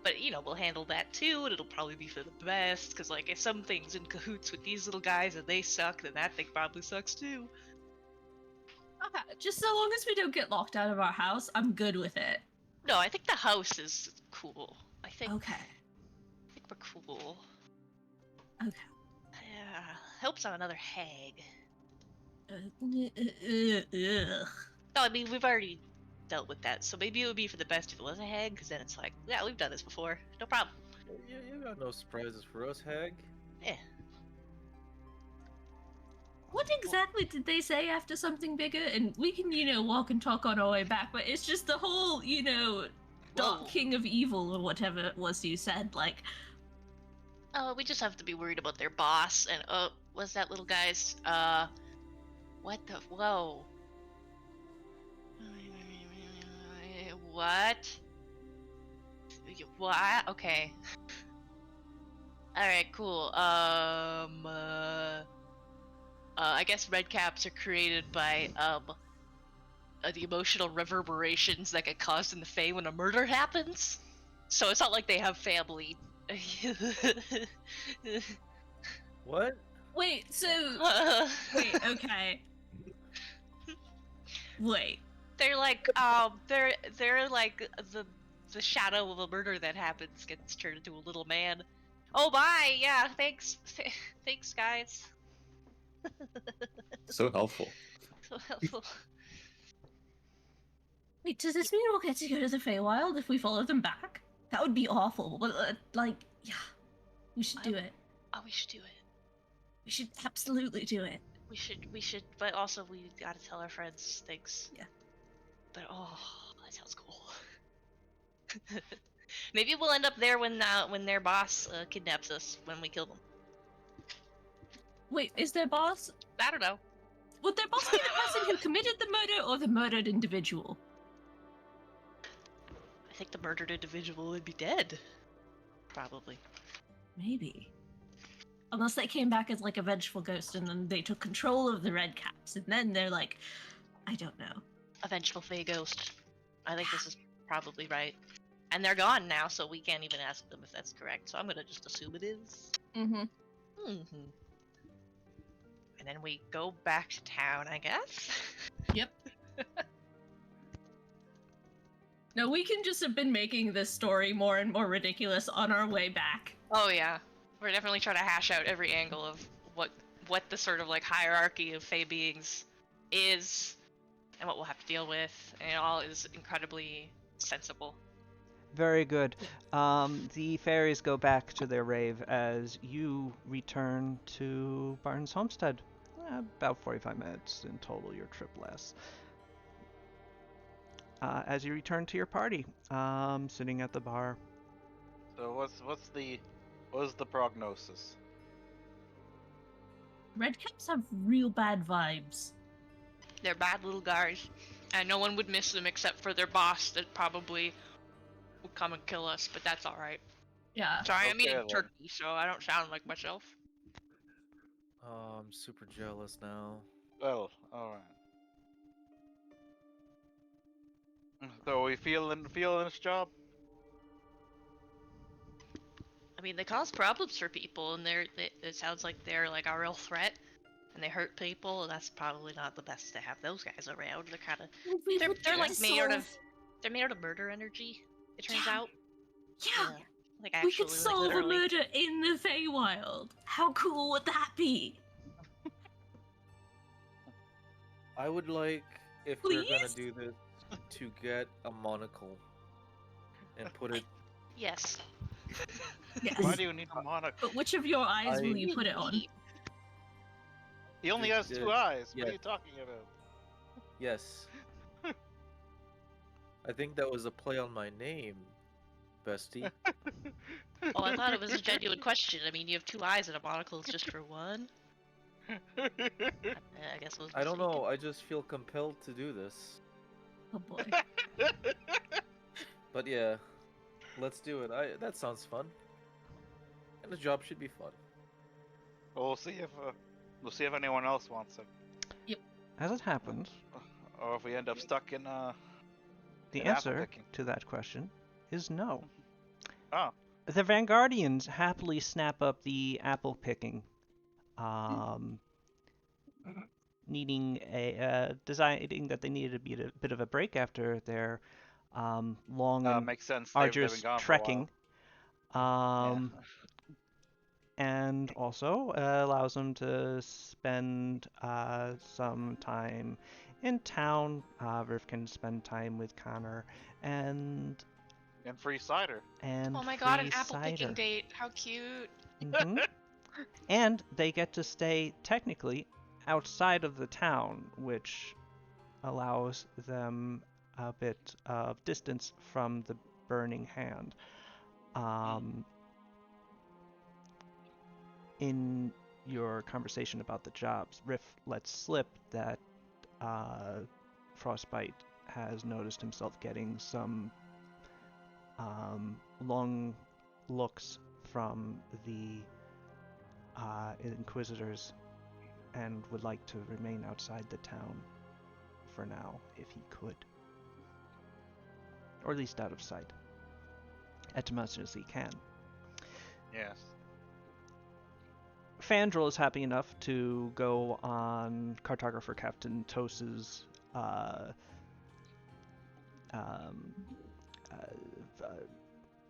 But you know, we'll handle that too, and it'll probably be for the best. Because like, if something's in cahoots with these little guys and they suck, then that thing probably sucks too. Okay, just so long as we don't get locked out of our house, I'm good with it. No, I think the house is cool. I think Okay. we're cool. Okay. Yeah, helps on another hag. Ugh. No, I mean we've already dealt with that, so maybe it would be for the best if it was a hag, because then it's like, yeah, we've done this before, no problem. You got no surprises for us, Hag. Yeah. What exactly did they say after something bigger? And we can, walk and talk on our way back, but it's just the whole, Dark Whoa. King of Evil or whatever it was you said, like... Oh, we just have to be worried about their boss, and what's that little guy's, what the, whoa. What? What? Okay. Alright, cool. I guess red caps are created by, the emotional reverberations that get caused in the Fae when a murder happens. So it's not like they have family. What? Wait, so... Wait, okay. Wait. They're like, they're like the shadow of a murder that happens gets turned into a little man. Oh bye, yeah, thanks, thanks guys. So helpful. So helpful. Wait, does this mean we'll get to go to the Feywild if we follow them back? That would be awful, but, yeah. We should do it. Oh, we should do it. We should absolutely do it. We should, but also we gotta tell our friends things. Yeah. But oh, that sounds cool. Maybe we'll end up there when their boss kidnaps us when we kill them. Wait, is their boss? I don't know. Would their boss be the person who committed the murder or the murdered individual? I think the murdered individual would be dead. Probably. Maybe. Unless they came back as like a vengeful ghost and then they took control of the Red Caps and then they're like, I don't know. A vengeful Fey ghost. I think this is probably right. And they're gone now, so we can't even ask them if that's correct. So I'm gonna just assume it is. Mm-hmm. Mm-hmm. And then we go back to town, I guess. Yep. No, we can just have been making this story more and more ridiculous on our way back. Oh yeah, we're definitely trying to hash out every angle of what the sort of like hierarchy of Fey beings is, and what we'll have to deal with, and it all is incredibly sensible. Very good. The fairies go back to their rave as you return to Barton's homestead. About 45 minutes in total your trip lasts. As you return to your party, sitting at the bar. So what's the prognosis? Red Caps have real bad vibes. They're bad little guys, and no one would miss them except for their boss that probably would come and kill us, but that's alright. Yeah. Sorry, I'm Okay, eating then. turkey, so I don't sound like myself. Oh, I'm super jealous now. Well, all right. So are we feeling this job? I mean, they cause problems for people, and it sounds like they're like a real threat, and they hurt people, and that's probably not the best to have those guys around. They're kind of they're like made out of murder energy. It turns Yeah. out. Yeah. Like We actually, could like, solve a literally. murder in the Feywild. How cool would that be? I would like, if we're gonna Please? do this, to get a monocle and put it. Yes. Yes. Why do you need a monocle? But which of your eyes will you put it on? He only has two eyes. What yeah. are you talking about? Yes. I think that was a play on my name, bestie. Oh, I thought it was a genuine question. I mean, you have two eyes and a monocle is just for one. I guess it was. I don't mistaken. know. I just feel compelled to do this. Oh boy. But yeah, let's do it. That sounds fun. And the job should be fun. We'll see if anyone else wants it, As it happens, or if we end up stuck in the an apple answer picking. to that question is no. Oh. The Vanguardians happily snap up the apple picking, needing deciding that they needed a bit of a break after their long and Makes sense. They've been arduous gone for a trekking. while. And also allows them to spend some time in town. Riff can spend time with Connor and And free cider. Oh my god, free an apple picking cider. date. How cute. Mhm. And they get to stay technically outside of the town, which allows them a bit of distance from the Burning Hand. In your conversation about the jobs, Riff lets slip that Frostbite has noticed himself getting some long looks from the Inquisitors and would like to remain outside the town for now, if he could. Or at least out of sight. As much as he can. Yes. Fandral is happy enough to go on cartographer Captain Tos's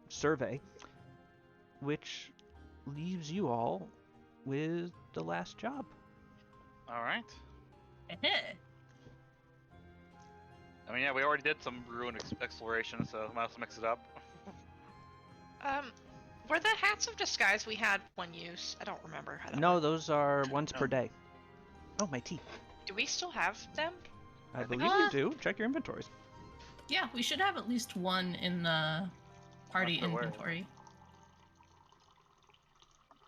survey, which leaves you all with the last job. All right. Eh. I mean, yeah, we already did some ruin exploration, so might as well mix it up. Were the hats of disguise we had one use? I don't remember how that No, worked. those are once per day. Oh, my teeth. Do we still have them? I I think believe we you do. Check your inventories. Yeah, we should have at least one in the party Not sure where. inventory.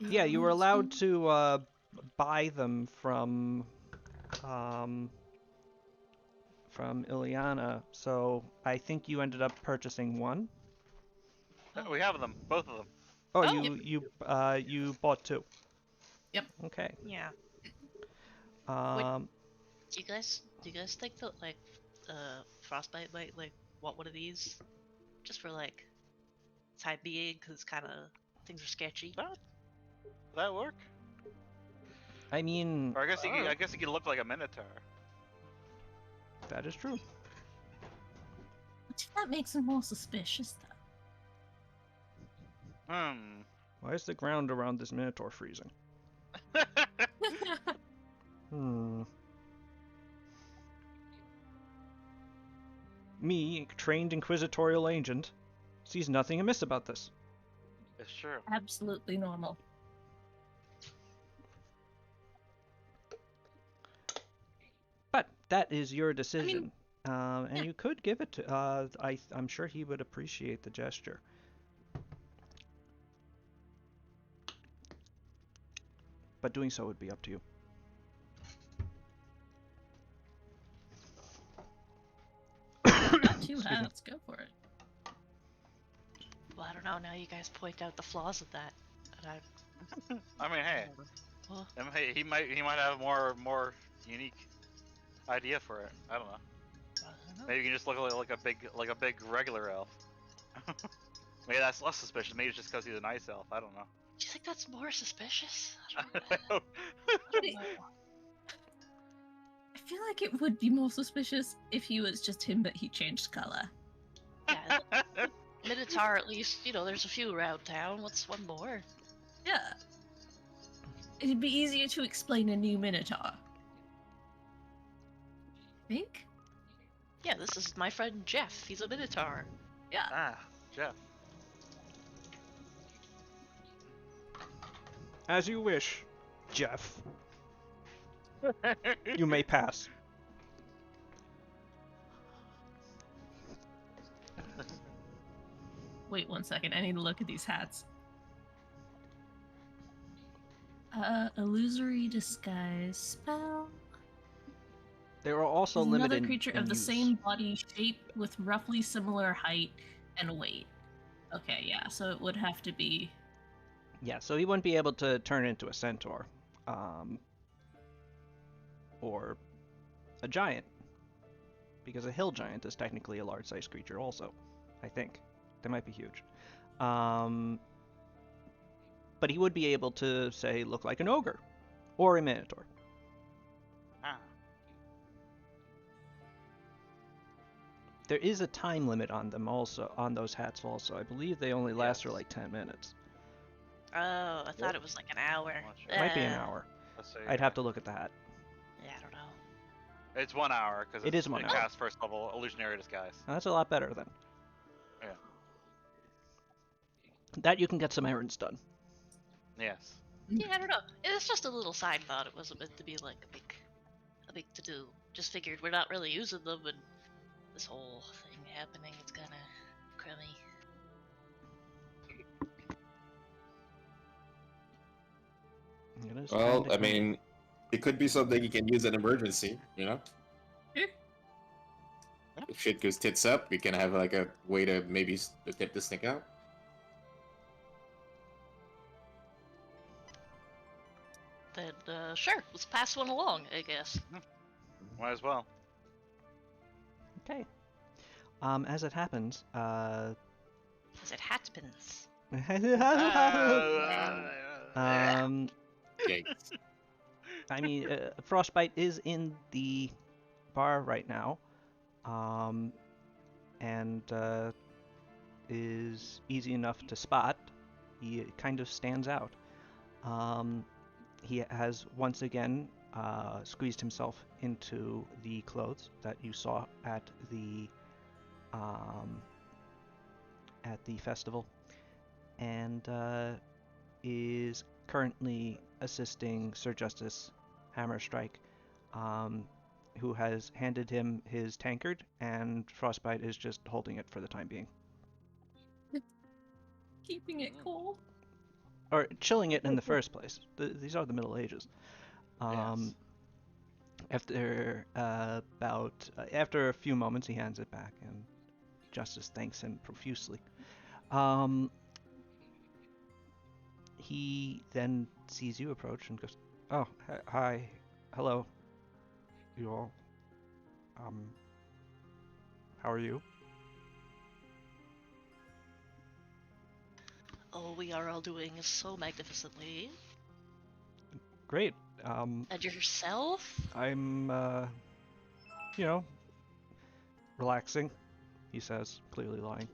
Yeah, you were allowed to buy them um, from Ileana, so I think you ended up purchasing one. We have them, both of them. Oh, Oh. you bought two. Yep. Okay. Yeah. Um, Do you guys think that like Frostbite might like want one of these just for like time being because kind of things are sketchy? Would that work? I mean, Or I guess he could look like a minotaur. that is true. What if that makes him more suspicious, though? Why is the ground around this minotaur freezing? Me, trained inquisitorial agent, sees nothing amiss about this. It's true. Absolutely normal. But that is your decision. And yeah. you could give it to. I'm sure he would appreciate the gesture. But doing so would be up to you. Got two Excuse me. hats. Go for it. Well, I don't know. Now you guys point out the flaws of that, and I mean, hey, Well, he might have a more unique idea for it. I don't know. I don't know. Maybe you can just look like a big regular elf. Maybe that's less suspicious. Maybe it's just because he's an ice elf. I don't know. Do you think that's more suspicious? I don't I know. Wait, I feel like it would be more suspicious if he was just him, but he changed color. Yeah, Minotaur, at least, you know, there's a few around town. What's one more? Yeah. It'd be easier to explain a new Minotaur. Think? Yeah, this is my friend Jeff. He's a Minotaur. Yeah. Ah, Jeff. As you wish, Jeff. You may pass. Wait 1 second. I need to look at these hats. Illusory disguise spell. They are also Is limited another creature in of the use. same body shape with roughly similar height and weight. Okay, yeah, so it would have to be. Yeah, so he wouldn't be able to turn into a centaur, or a giant, because a hill giant is technically a large-sized creature. Also, I think they might be huge. But he would be able to, say, look like an ogre or a minotaur. Ah. There is a time limit on them also, on those hats also. I believe they only last for Yes. like 10 minutes. Oh, I thought it was like an hour. I'm not sure. It might be an hour. Let's see. I'd have to look at the hat. Yeah, I don't know. It's 1 hour because It is 1 it hour. casts first level illusionary disguise. That's a lot better then. Yeah. That you can get some errands done. Yes. Yeah, I don't know. It's just a little side thought. It wasn't meant to be like a big to do. Just figured we're not really using them, and this whole thing happening, it's kind of crummy. It is Well, kinda I mean, it could be something you can use in emergency, you know? Yeah. If shit goes tits up, we can have like a way to maybe tip this thing out. Then, sure, let's pass one along, I guess. Might as well. Okay. As it happens, Is it hatpins? Yikes. I mean, Frostbite is in the bar right now, and is easy enough to spot. He kind of stands out. He has once again squeezed himself into the clothes that you saw at the festival, and is currently assisting Sir Justice Hammerstrike who has handed him his tankard, and Frostbite is just holding it for the time being. Keeping it cold. Or chilling it in the first place. These are the Middle Ages. Yes. After a few moments, he hands it back, and Justice thanks him profusely. He then sees you approach and goes, "Oh, hi, hello, you all. How are you?" Oh, we are all doing so magnificently. Great. And yourself? I'm, relaxing, he says, clearly lying.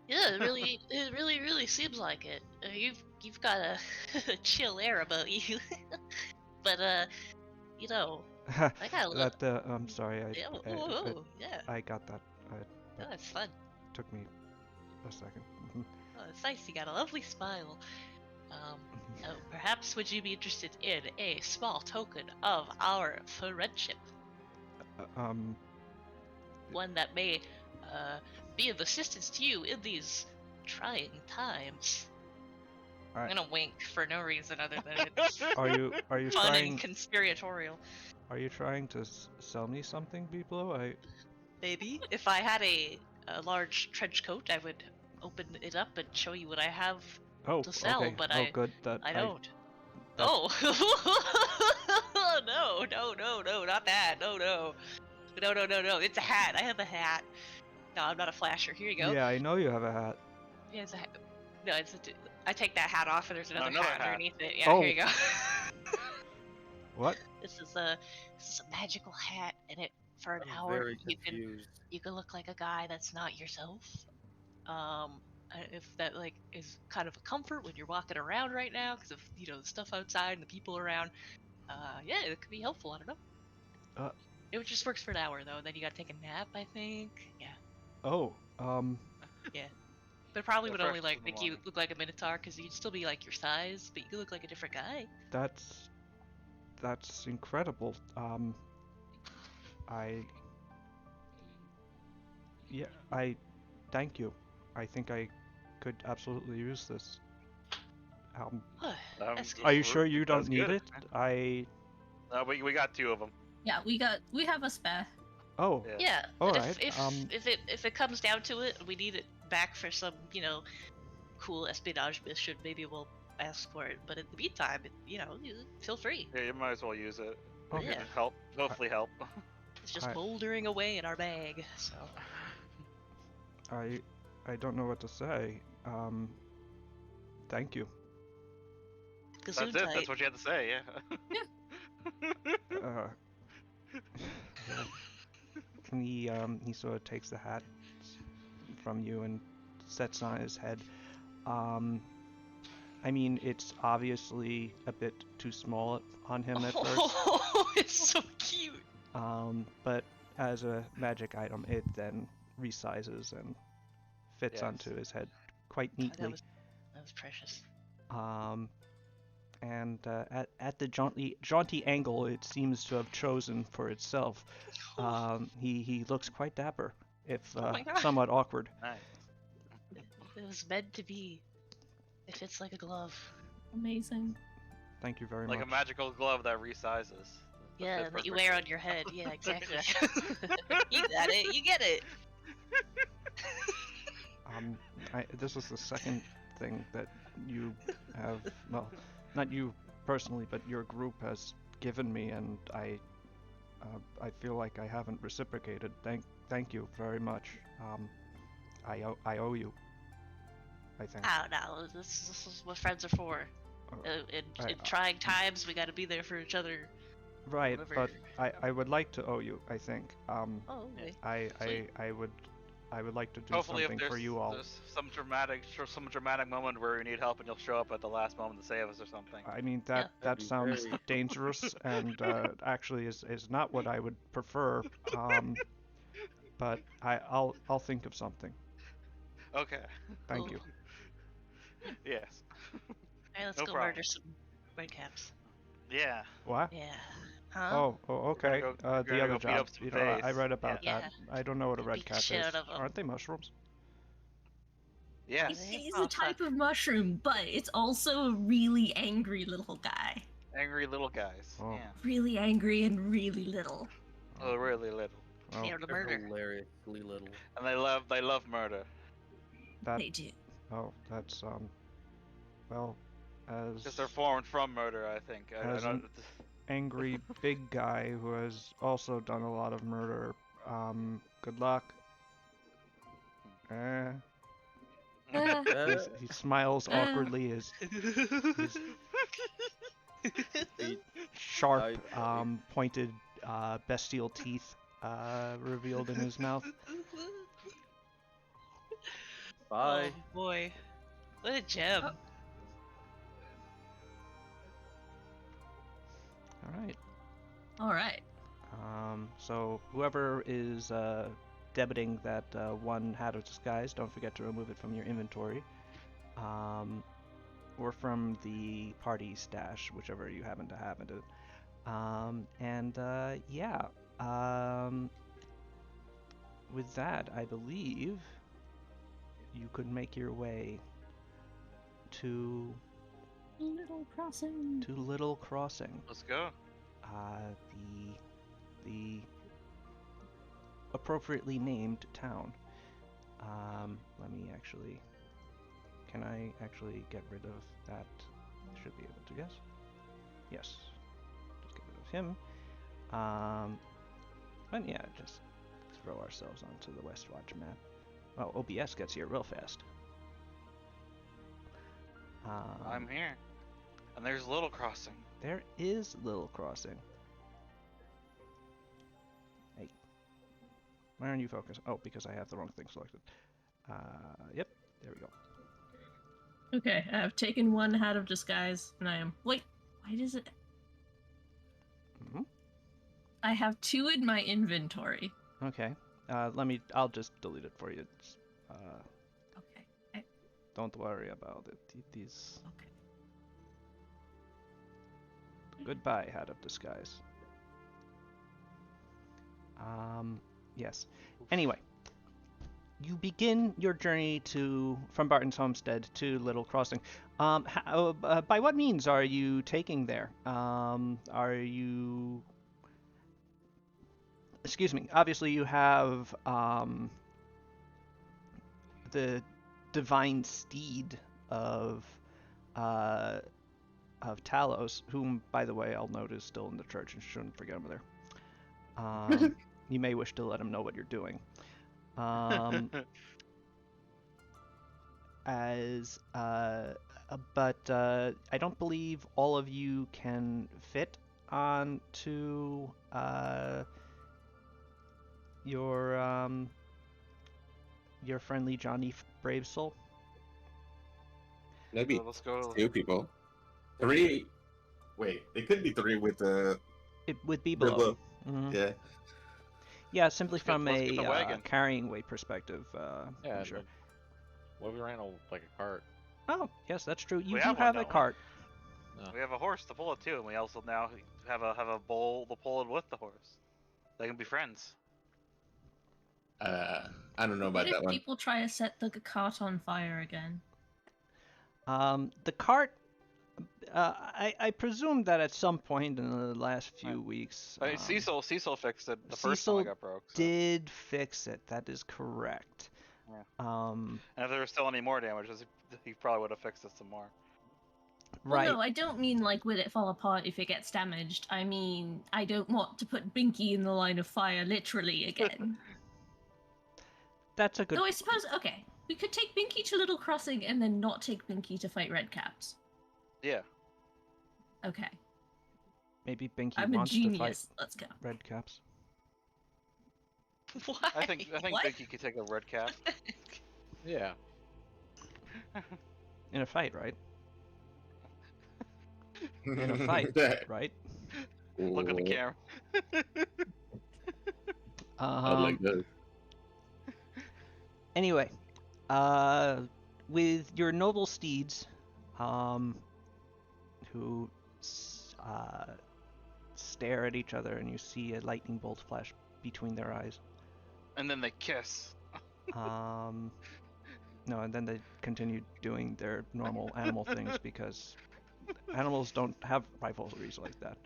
Yeah, it really seems like it. You've got a chill air about you. But you know, I got a little. I'm sorry, Yeah, oh, yeah. I got that. Oh, it's fun. Took me a second. Oh, it's nice. You got a lovely smile. Oh, perhaps would you be interested in a small token of our friendship? One that may be of assistance to you in these trying times. I'm gonna wink for no reason other than it's Are you fun trying? and conspiratorial. Are you trying to sell me something, Biplo? Maybe if I had a large trench coat, I would open it up and show you what I have Oh, to sell. okay. But Oh, good. I don't. that- Oh no, not that. No. It's a hat. I have a hat. No, I'm not a flasher. Here you go. Yeah, I know you have a hat. Yeah, it's a hat. No, I take that hat off and there's another another hat hat. underneath it. Yeah, Oh. here you go. What? This is a magical hat, and for an I'm hour very you can confused. look like a guy that's not yourself. If that like is kind of a comfort when you're walking around right now because of the stuff outside and the people around. Yeah, it could be helpful. I don't know. Uh. It just works for an hour though. Then you gotta take a nap, I think. Yeah. Oh, But it probably Yeah, would only fresh like in the make you morning. look like a minotaur because you'd still be like your size, but you could look like a different guy. that's incredible. I thank you. I think I could absolutely use this. That's good. Are you sure you don't That's need good. it? I. No, we got 2 of them. Yeah, we have a spare. Oh, Yeah. Yeah. All and right, if it comes down to it, we need it back for some cool espionage mission. Maybe we'll ask for it. But in the meantime, you feel free. Yeah, you might as well use it. Okay. Yeah. Help. Hopefully help. It's just Alright. moldering away in our bag. So I don't know what to say. Thank you. That's it. That's Gesundheit. what you had to say. Yeah. Yeah. And he sort of takes the hat from you and sets it on his head. I mean, it's obviously a bit too small on him at first. Oh, it's so cute. But as a magic item, it then resizes and fits Yes. onto his head quite That neatly. was precious. And at the jaunty angle it seems to have chosen for itself, he looks quite dapper, if Oh my God. somewhat awkward. Nice. It was meant to be. It fits like a glove. Amazing. Thank you very Like a much. magical glove that resizes. Yeah, fits that you perfect. wear on your head. Yeah, exactly. You got it. You get it. This is the second thing that you have, well, not you personally, but your group has given me, and I feel like I haven't reciprocated. Thank you very much. I owe you, I think. Oh no, this is what friends are for. In trying times, we got to be there for each other. Right, whatever. but I would like to owe you, I think. Oh, okay. Sweet. I would like to do Hopefully, if something there's, for you all. there's some dramatic moment where we need help and you'll show up at the last moment to save us or something. I mean, Yeah. that That'd be sounds very- dangerous and actually is not what I would prefer. But I'll think of something. Okay. Thank Cool. you. Yes. Alright, let's No go problem. murder some red caps. Yeah. What? Yeah. Huh? Okay. go- The we're gonna other go beat job. up some You know, I face. read about Yeah. that. I don't know what a red Beat the cap shit is. out of 'em. Aren't they mushrooms? Yeah. Are they? He's Oh, a type fuck. of mushroom, but it's also a really angry little guy. Angry little guys. Oh. Yeah. Really angry and really little. Oh, really little. Well, They're the They're murder. hilariously little. And they love murder. that. They do. Oh, that's well, as Because they're formed from murder, I think. I As don't. angry big guy who has also done a lot of murder. Good luck. Eh. He smiles awkwardly. His sharp, pointed, bestial teeth revealed in his mouth. Bye. Oh boy. What a gem. All right. All right. So whoever is debiting that one hat of disguise, don't forget to remove it from your inventory, or from the party stash, whichever you happen to have it. Yeah. With that, I believe you could make your way to Little Crossing. Little Crossing. Let's go. The appropriately named town. Let me actually. Can I actually get rid of that? Should be able to guess. Yes. Just get rid of him. And yeah, just throw ourselves onto the Westwatch map. Oh, OBS gets here real fast. I'm here. And there's Little Crossing. There is Little Crossing. Hey. Why aren't you focused? Oh, because I have the wrong thing selected. Yep. There we go. Okay, I've taken one hat of disguise, and I am. Wait, why does it? Mhm. I have two in my inventory. Okay. I'll just delete it for you. It's, Okay. don't worry about it. It is. Okay. Goodbye, hat of disguise. Yes. Anyway, you begin your journey from Barton's homestead to Little Crossing. By what means are you taking there? Are you? Excuse me. Obviously, you have the divine steed of Talos, whom, by the way, I'll note is still in the church and shouldn't forget him there. You may wish to let him know what you're doing. But I don't believe all of you can fit onto your friendly Johnny Bravesoul. Maybe So let's go. 2 people. 3. Wait, it could be 3 with the. It would be Bilbo. below. Mhm. Yeah. Yeah, simply Let's get- from let's get the a wagon. carrying weight perspective. Yeah, I'm sure. What if we ran like a cart? Oh, yes, that's true. You We do have one, have a don't we? cart. We have a horse to pull it too, and we also now have a bull to pull it with the horse. They can be friends. I don't know What about if that one. people try to set the cart on fire again? The cart. I presume that at some point in the last few weeks, I mean, Cecil fixed it the first Cecil time it got broke. So. did fix it. That is correct. And if there was still any more damages, he probably would have fixed it some more. Right. Well, no, I don't mean like will it fall apart if it gets damaged. I mean, I don't want to put Binky in the line of fire literally again. That's a good. Though I suppose, okay, we could take Binky to Little Crossing and then not take Binky to fight Redcaps. Yeah. Okay, Maybe Binky I'm a wants to fight genius. Let's go. Redcaps. Why? I think What? Binky could take a red cap. Yeah. In a fight, right? In a fight, right? Look at the Ooh, camera. I like that. Anyway, with your noble steeds, who stare at each other, and you see a lightning bolt flash between their eyes. And then they kiss. No, and then they continue doing their normal animal things because animals don't have rivalries like that.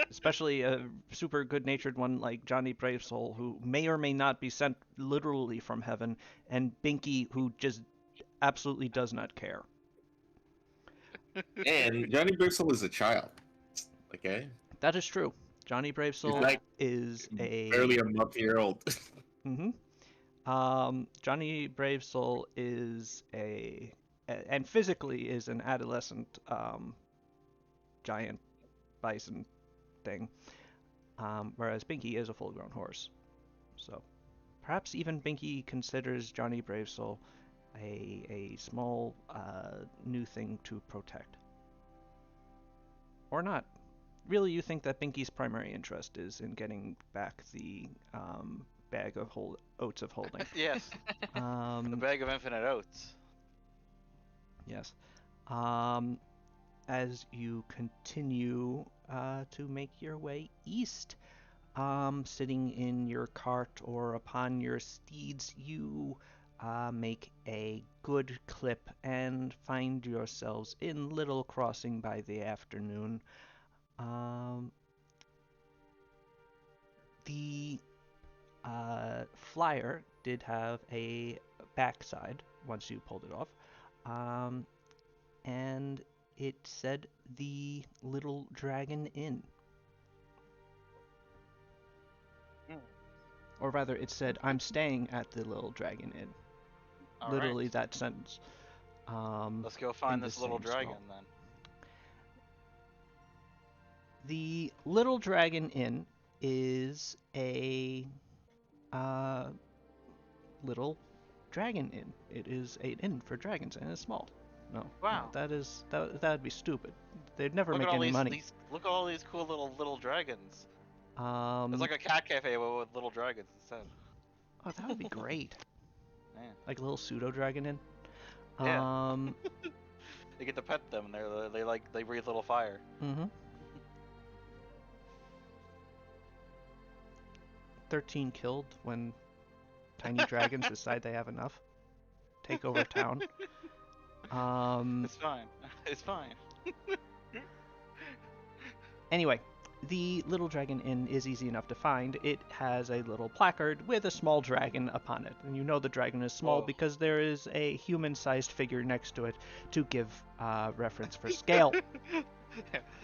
Especially a super good-natured one like Johnny Bravesoul, who may or may not be sent literally from heaven, and Binky, who just absolutely does not care. And Johnny Bristol is a child. Okay, That is true. Johnny Bravesoul like is a barely a month-year-old. Mm-hmm. Johnny Bravesoul is and physically is an adolescent giant bison thing, whereas Binky is a full-grown horse. So perhaps even Binky considers Johnny Bravesoul a small new thing to protect. Or not. Really, you think that Binky's primary interest is in getting back the bag of oats of holding. Yes, the bag of infinite oats. Yes. As you continue to make your way east, sitting in your cart or upon your steeds, you make a good clip and find yourselves in Little Crossing by the afternoon. The flyer did have a backside once you pulled it off, and it said the Little Dragon Inn. Or rather, it said, "I'm staying at the Little Dragon Inn." All Literally right. that sentence. Let's go find in the this little same dragon spell. then. The Little Dragon Inn is a little dragon inn. It is an inn for dragons, and it's small. No, Wow. that would be stupid. They'd never Look make at all any money. look at all these cool little dragons. Um, It's like a cat cafe with little dragons instead. oh, that would be great. Man. Like a little pseudo dragon inn. Yeah. You get to pet them, and they breathe little fire. Mm-hmm. 13 killed when tiny dragons decide they have enough. Take over town. It's fine. It's fine. Anyway, the Little Dragon Inn is easy enough to find. It has a little placard with a small dragon upon it. And you know the dragon is small Whoa. because there is a human-sized figure next to it to give reference for scale.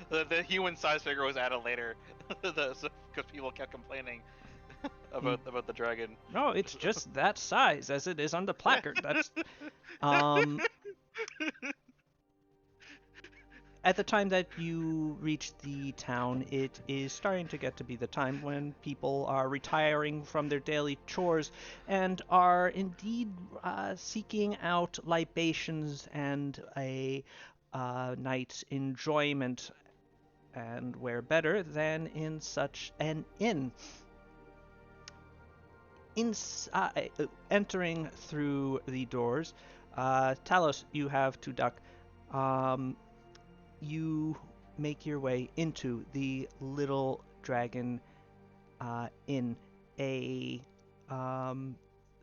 The human size figure was added later, because people kept complaining about the dragon. No, it's just that size as it is on the placard. That's At the time that you reach the town, it is starting to get to be the time when people are retiring from their daily chores and are indeed seeking out libations and a night's enjoyment. And where better than in such an inn? Entering through the doors, Talos, you have to duck. You make your way into the Little Dragon Inn, a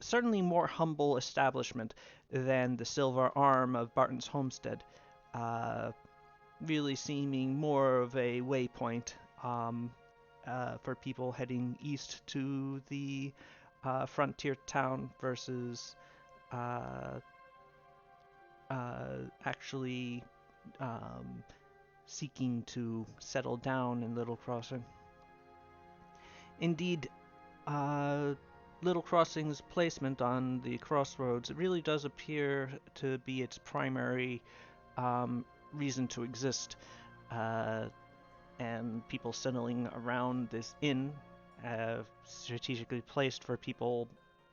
certainly more humble establishment than the Silver Arm of Barton's Homestead, really seeming more of a waypoint for people heading east to the frontier town versus actually seeking to settle down in Little Crossing. Indeed, Little Crossing's placement on the crossroads really does appear to be its primary reason to exist, and people settling around this inn, strategically placed for people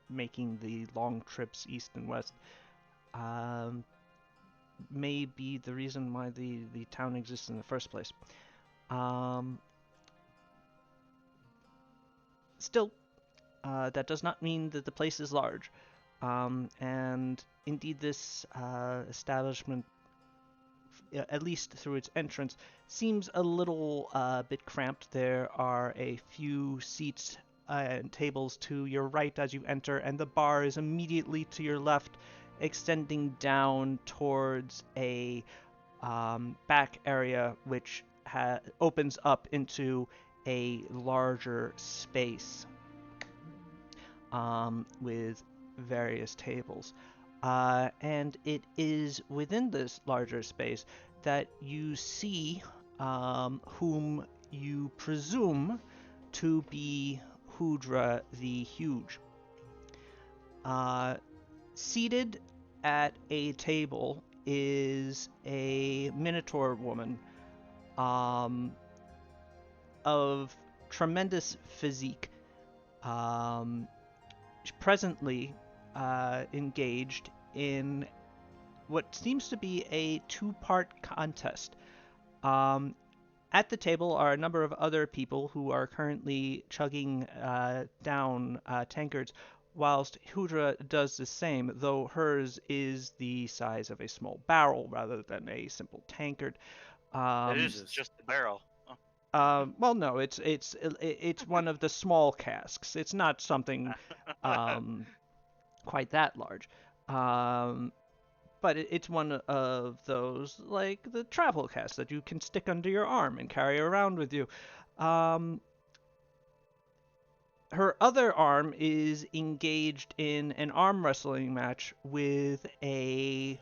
making the long trips east and west, may be the reason why the town exists in the first place. Still, that does not mean that the place is large. And indeed, this establishment at least through its entrance, seems a little bit cramped. There are a few seats and tables to your right as you enter, and the bar is immediately to your left, extending down towards a back area which opens up into a larger space with various tables. And it is within this larger space that you see whom you presume to be Hudra the Huge. Seated at a table is a Minotaur woman of tremendous physique, presently engaged in what seems to be a two-part contest. At the table are a number of other people who are currently chugging down tankards, whilst Hudra does the same, though hers is the size of a small barrel rather than a simple tankard. It is just a barrel. Well, no, it's one of the small casks. It's not something quite that large. But it's one of those, like the travel casks that you can stick under your arm and carry around with you. Her other arm is engaged in an arm wrestling match with a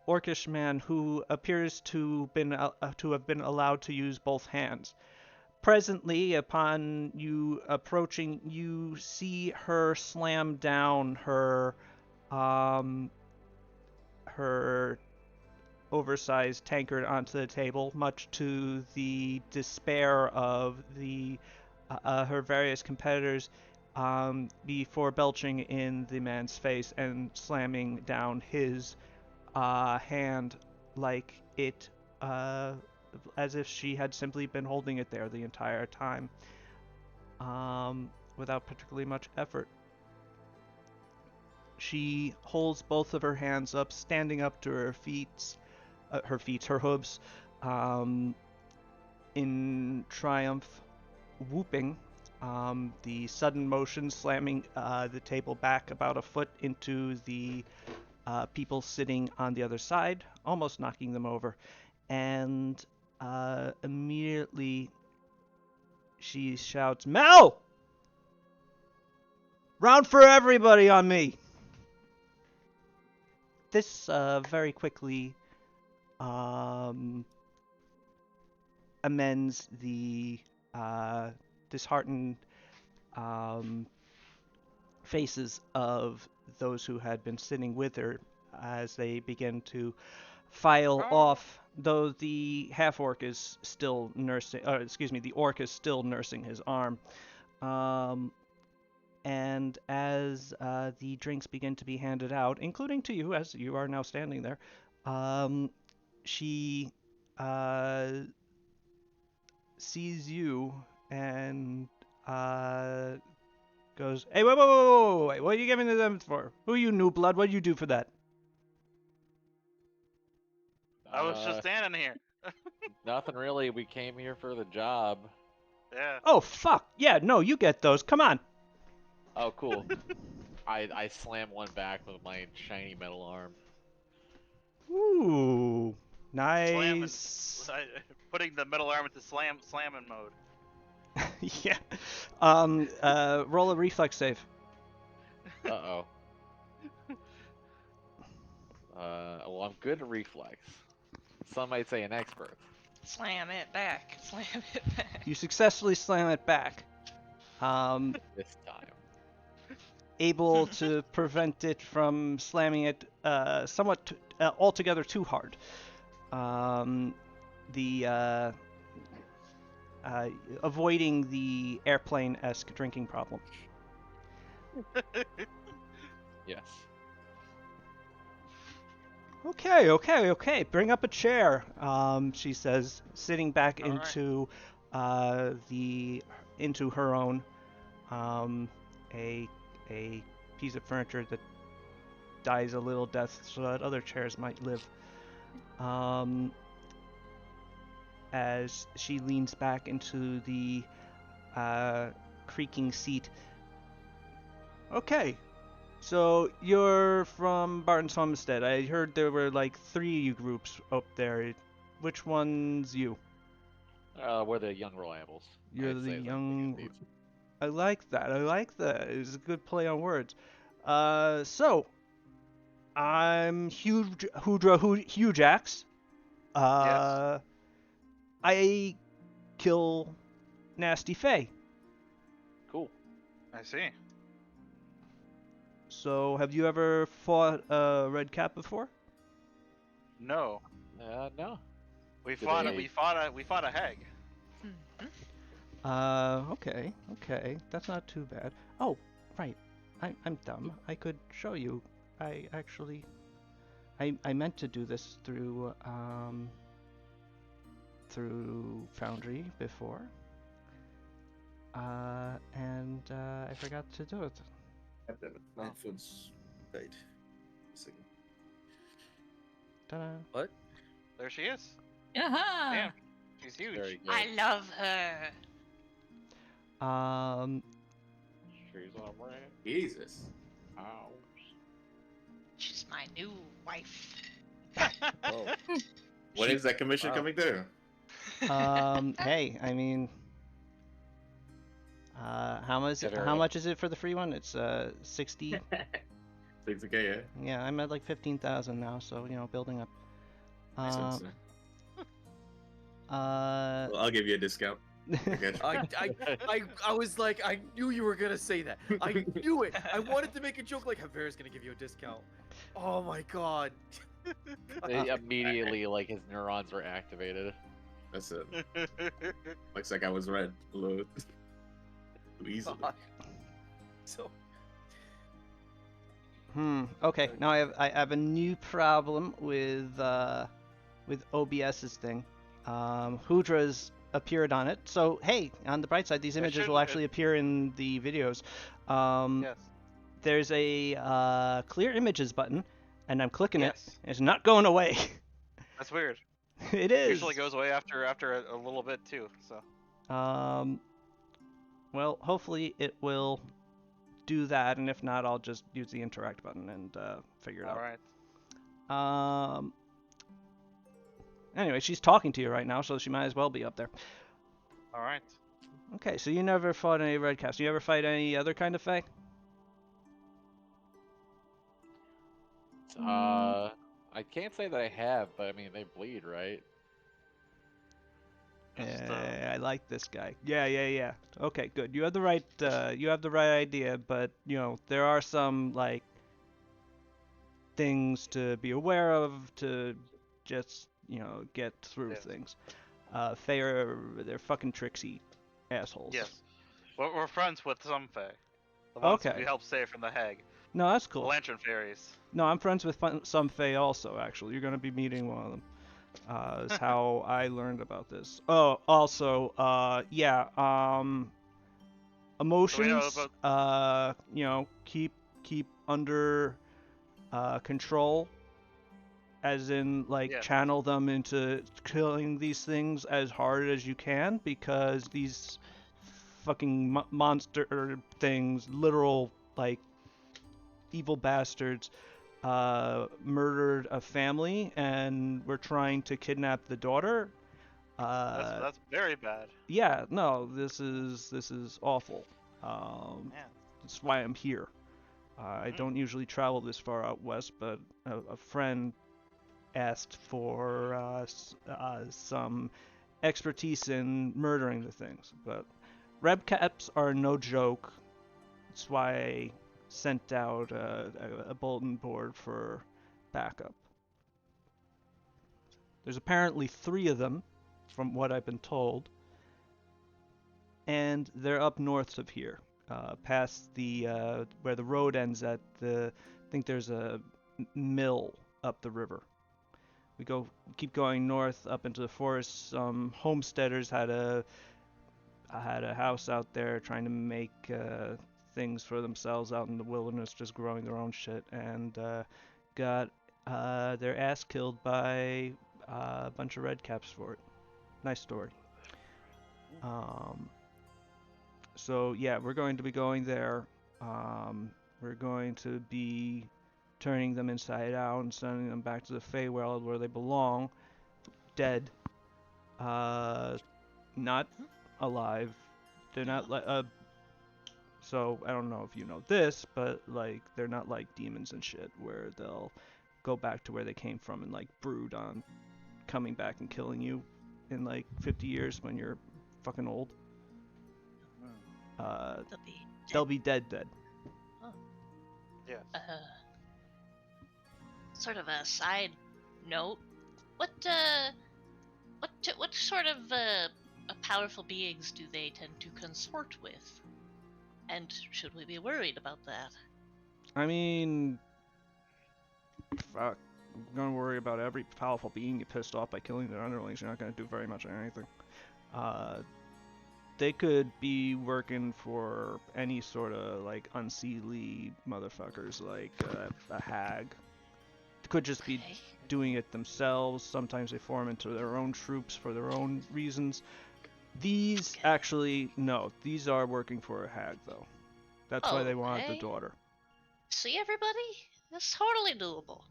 orcish man who appears to have been allowed to use both hands. Presently, upon you approaching, you see her slam down her oversized tankard onto the table, much to the despair of her various competitors, before belching in the man's face and slamming down his hand like it, as if she had simply been holding it there the entire time, without particularly much effort. She holds both of her hands up, standing up to her hooves, in triumph, whooping. The sudden motion slamming the table back about a foot into the people sitting on the other side, almost knocking them over. And immediately she shouts, "Mel! Round for everybody on me!" This very quickly amends the disheartened faces of those who had been sitting with her as they begin to file off, though the half-orc is still nursing, the orc is still nursing his arm. And as the drinks begin to be handed out, including to you, as you are now standing there, she sees you and goes, "Hey, wait, what are you giving to them for? Who are you, new blood? What do you do for that?" I was just standing here. Nothing really. We came here for the job. Yeah. Oh, fuck. Yeah, no, you get those. Come on. Oh, cool. I slam one back with my shiny metal arm. Ooh, nice. Putting the metal arm into slamming mode. Yeah. Roll a reflex save. Uh-oh. Well, I'm good at reflex. Some might say an expert. Slam it back. Slam it back. You successfully slam it back. This time. Able to prevent it from slamming it somewhat altogether too hard. Avoiding the airplane-esque drinking problem. Yes. Okay. Bring up a chair. She says, sitting back All right. into her own, a piece of furniture that dies a little death so that other chairs might live. Um, as she leans back into the creaking seat. Okay, so you're from Barton's Homestead. I heard there were like 3 groups up there. Which one's you? We're the young reliables. You're I'd the say is young. Steve. I like that. I like that. It's a good play on words. So I'm Hujax. I kill Nasty Faye. Cool. I see. So have you ever fought a red cap before? No, No. we Did fought. they- We fought a hag. Okay. That's not too bad. Oh, right. I'm dumb. I could show you. I actually I meant to do this through Foundry before. And I forgot to do it. My headphones died. Ta-da. There she is. Aha! Damn, she's huge. Very good. I love her. She's on brand. Jesus. Ow. She's my new wife. Oh, When is that commission Wow. coming through? Hey, I mean, how Get her up. much is it for the free one? It's 60. 60K, yeah. Yeah, I'm at like 15,000 now, so building up. Makes Uh, sense. Well, I'll give you a discount. I got you. I was like, I knew you were gonna say that. I knew it. I wanted to make a joke like Javier's gonna give you a discount. Oh my god. Immediately, like his neurons were activated. That's it. Looks like I was red. Load. Too easily. God. So Okay. Now I have a new problem with OBS's thing. Hudra's appeared on it. So hey, on the bright side, these images will actually appear in the videos. Yes. There's a clear images button, and I'm clicking it. Yes. It's not going away. That's weird. It is. Usually goes away after a little bit too. So. Well, hopefully it will do that, and if not, I'll just use the interact button and figure it All out. right. Anyway, she's talking to you right now, so she might as well be up there. All right. Okay, so you never fought any red caps. You ever fight any other kind of fae? I can't say that I have, but I mean they bleed, right? I like this guy. Yeah. Okay, good. You have the right idea, but there are some like things to be aware of to just get through Yes. things. They're fucking tricksy assholes. Yes. We're friends with some fae. The ones Okay. we helped save from the hag. No, that's The cool. lantern fairies. No, I'm friends with some fae also. Actually, you're gonna be meeting one of them. Is how I learned about this. Oh, also, yeah. Emotions. Keep under control. As in, like, Yeah. channel them into killing these things as hard as you can, because these fucking monster things, literal, like, evil bastards, murdered a family and were trying to kidnap the daughter. That's very bad. Yeah, no, this is awful. Man. That's why I'm here. I don't usually travel this far out west, but a friend asked for some expertise in murdering the things. But red caps are no joke. That's why I sent out a bulletin board for backup. There's apparently 3 of them, from what I've been told, and they're up north of here, past the where the road ends at the. I think there's a mill up the river. We keep going north up into the forest. Some homesteaders had a house out there trying to make things for themselves out in the wilderness, just growing their own shit, and got their ass killed by a bunch of red caps for it. Nice story. So yeah, we're going to be going there. We're going to be turning them inside out and sending them back to the Feywild where they belong, dead. Not alive. They're not like So I don't know if you know this, but like they're not like demons and shit where they'll go back to where they came from and like brood on coming back and killing you in like 50 years when you're fucking old. They'll be They'll be dead. Yes. Sort of a side note. What sort of powerful beings do they tend to consort with? And should we be worried about that? I mean, fuck. I'm gonna worry about every powerful being you pissed off by killing their underlings. You're not gonna do very much of anything. They could be working for any sort of like unseelie motherfuckers, like a hag. Could just be Okay. doing it themselves. Sometimes they form into their own troops for their own reasons. These Okay. actually, no, these are working for a hag though. That's why they wanted the Okay. daughter. See, everybody? That's totally doable.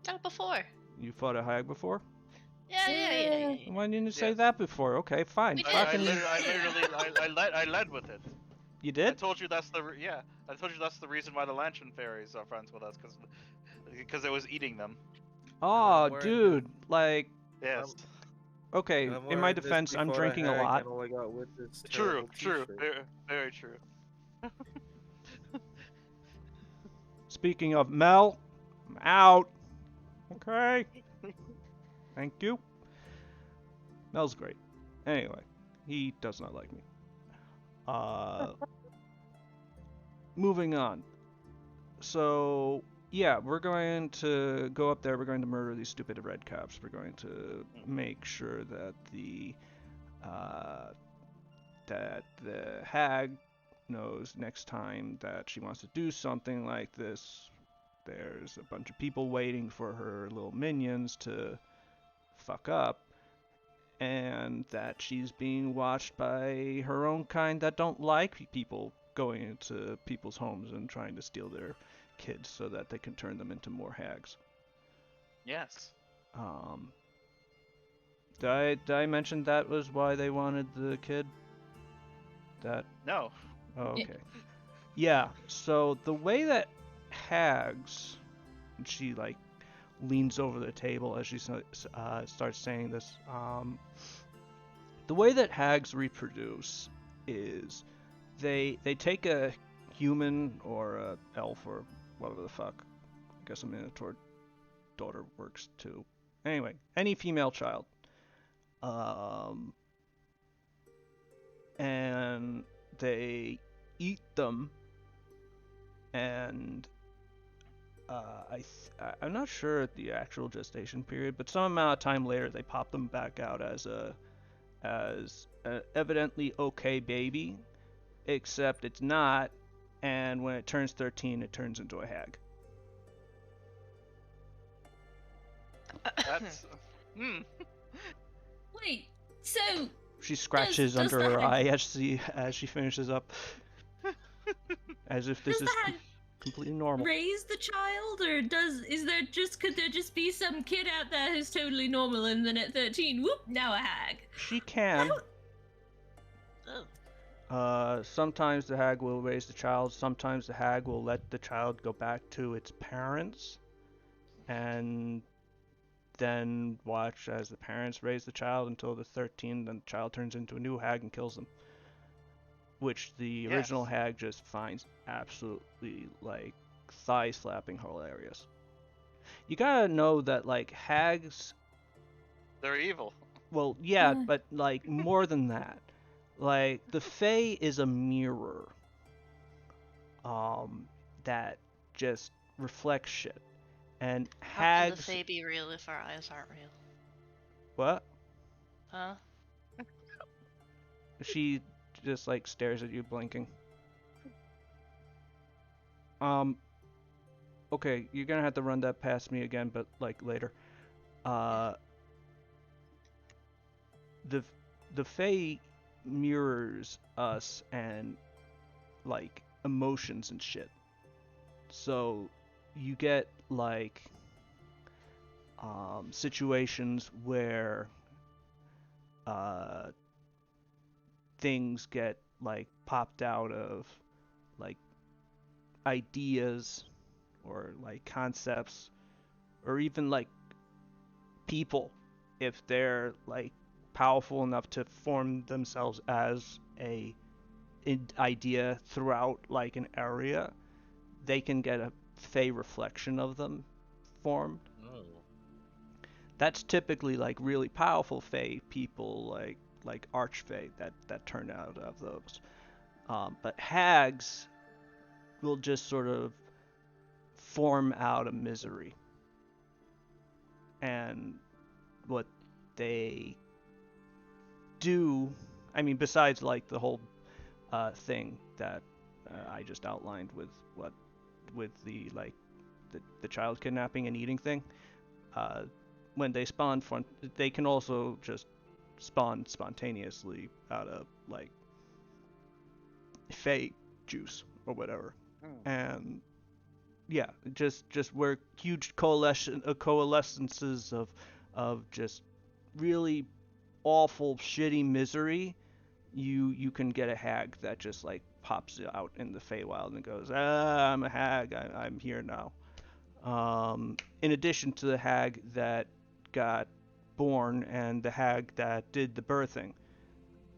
Done it before. You fought a hag before? Yeah. Why didn't you say Yes. that before? Okay, fine. We I Fucking, led with it. you I did? told you that's the I told you that's the reason why the Lantern fairies are friends with us, because it was eating them. Oh, wearing dude, like, Yes. okay, And I'm in my wearing this defense, I'm before drinking a hag, lot. And all I got with this True. terrible True. t-shirt. Very, very true. Speaking of Mel, I'm out. Okay. Thank you. Mel's great. Anyway, he does not like me. Moving on. So, yeah, we're going to go up there. We're going to murder these stupid red caps. We're going to make sure that the hag knows next time that she wants to do something like this, there's a bunch of people waiting for her little minions to fuck up, and that she's being watched by her own kind that don't like people going into people's homes and trying to steal their kids so that they can turn them into more hags. Yes. Did I mention that was why they wanted the kid? That No. Oh, okay. Yeah, so the way that hags, and she like leans over the table as she starts saying this, the way that hags reproduce is they take a human or a elf or whatever the fuck, I guess a minotaur daughter works too. Anyway, any female child. And they eat them, and I'm not sure at the actual gestation period, but some amount of time later they pop them back out as a evidently okay baby, except it's not, and when it turns 13 it turns into a hag. That's. Wait, so She scratches does under the her hag- eye as she finishes up, as if this does is the hag completely normal. raise the child, or could there just be some kid out there who's totally normal and then at 13, whoop, now a hag? She can. Oh. Sometimes the hag will raise the child. Sometimes the hag will let the child go back to its parents, and then watch as the parents raise the child until the 13. Then the child turns into a new hag and kills them, which the original Yes. hag just finds absolutely like thigh slapping hilarious. You gotta know that like hags, They're evil. well, yeah, Yeah. but like more than that. Like the Fae is a mirror that just reflects shit. And How can the hags, Fae be real if our eyes aren't real? what? Huh? She just like stares at you blinking. Okay, you're gonna have to run that past me again, but like later. uh, the Fae mirrors us and like emotions and shit. So you get like situations where things get like popped out of like ideas or like concepts or even like people if they're like powerful enough to form themselves as a idea throughout like an area, they can get a Fey reflection of them formed. Oh. That's typically like really powerful Fey people, like Archfey that turn out of those. But hags will just sort of form out of misery, and what they do, I mean, besides like the whole thing that I just outlined with the like the child kidnapping and eating thing. When they spawn, they can also just spawn spontaneously out of like Fey juice or whatever, and yeah, just where huge coalescences of just really awful, shitty misery. You can get a hag that just like pops out in the Feywild and goes, I'm a hag. I'm here now. In addition to the hag that got born and the hag that did the birthing.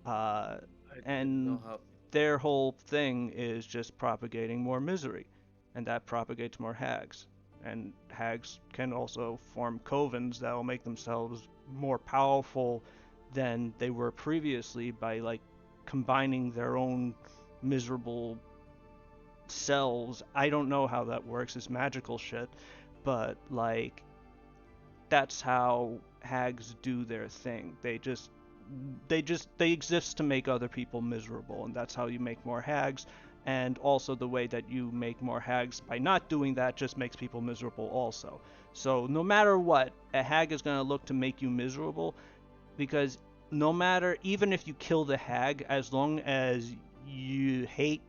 I didn't And know how. their whole thing is just propagating more misery, and that propagates more hags. And hags can also form covens that will make themselves more powerful than they were previously by like combining their own miserable selves. I don't know how that works. It's magical shit, but like that's how hags do their thing. They exist to make other people miserable, and that's how you make more hags. And also the way that you make more hags by not doing that just makes people miserable also. So no matter what, a hag is going to look to make you miserable, because no matter, even if you kill the hag, as long as you hate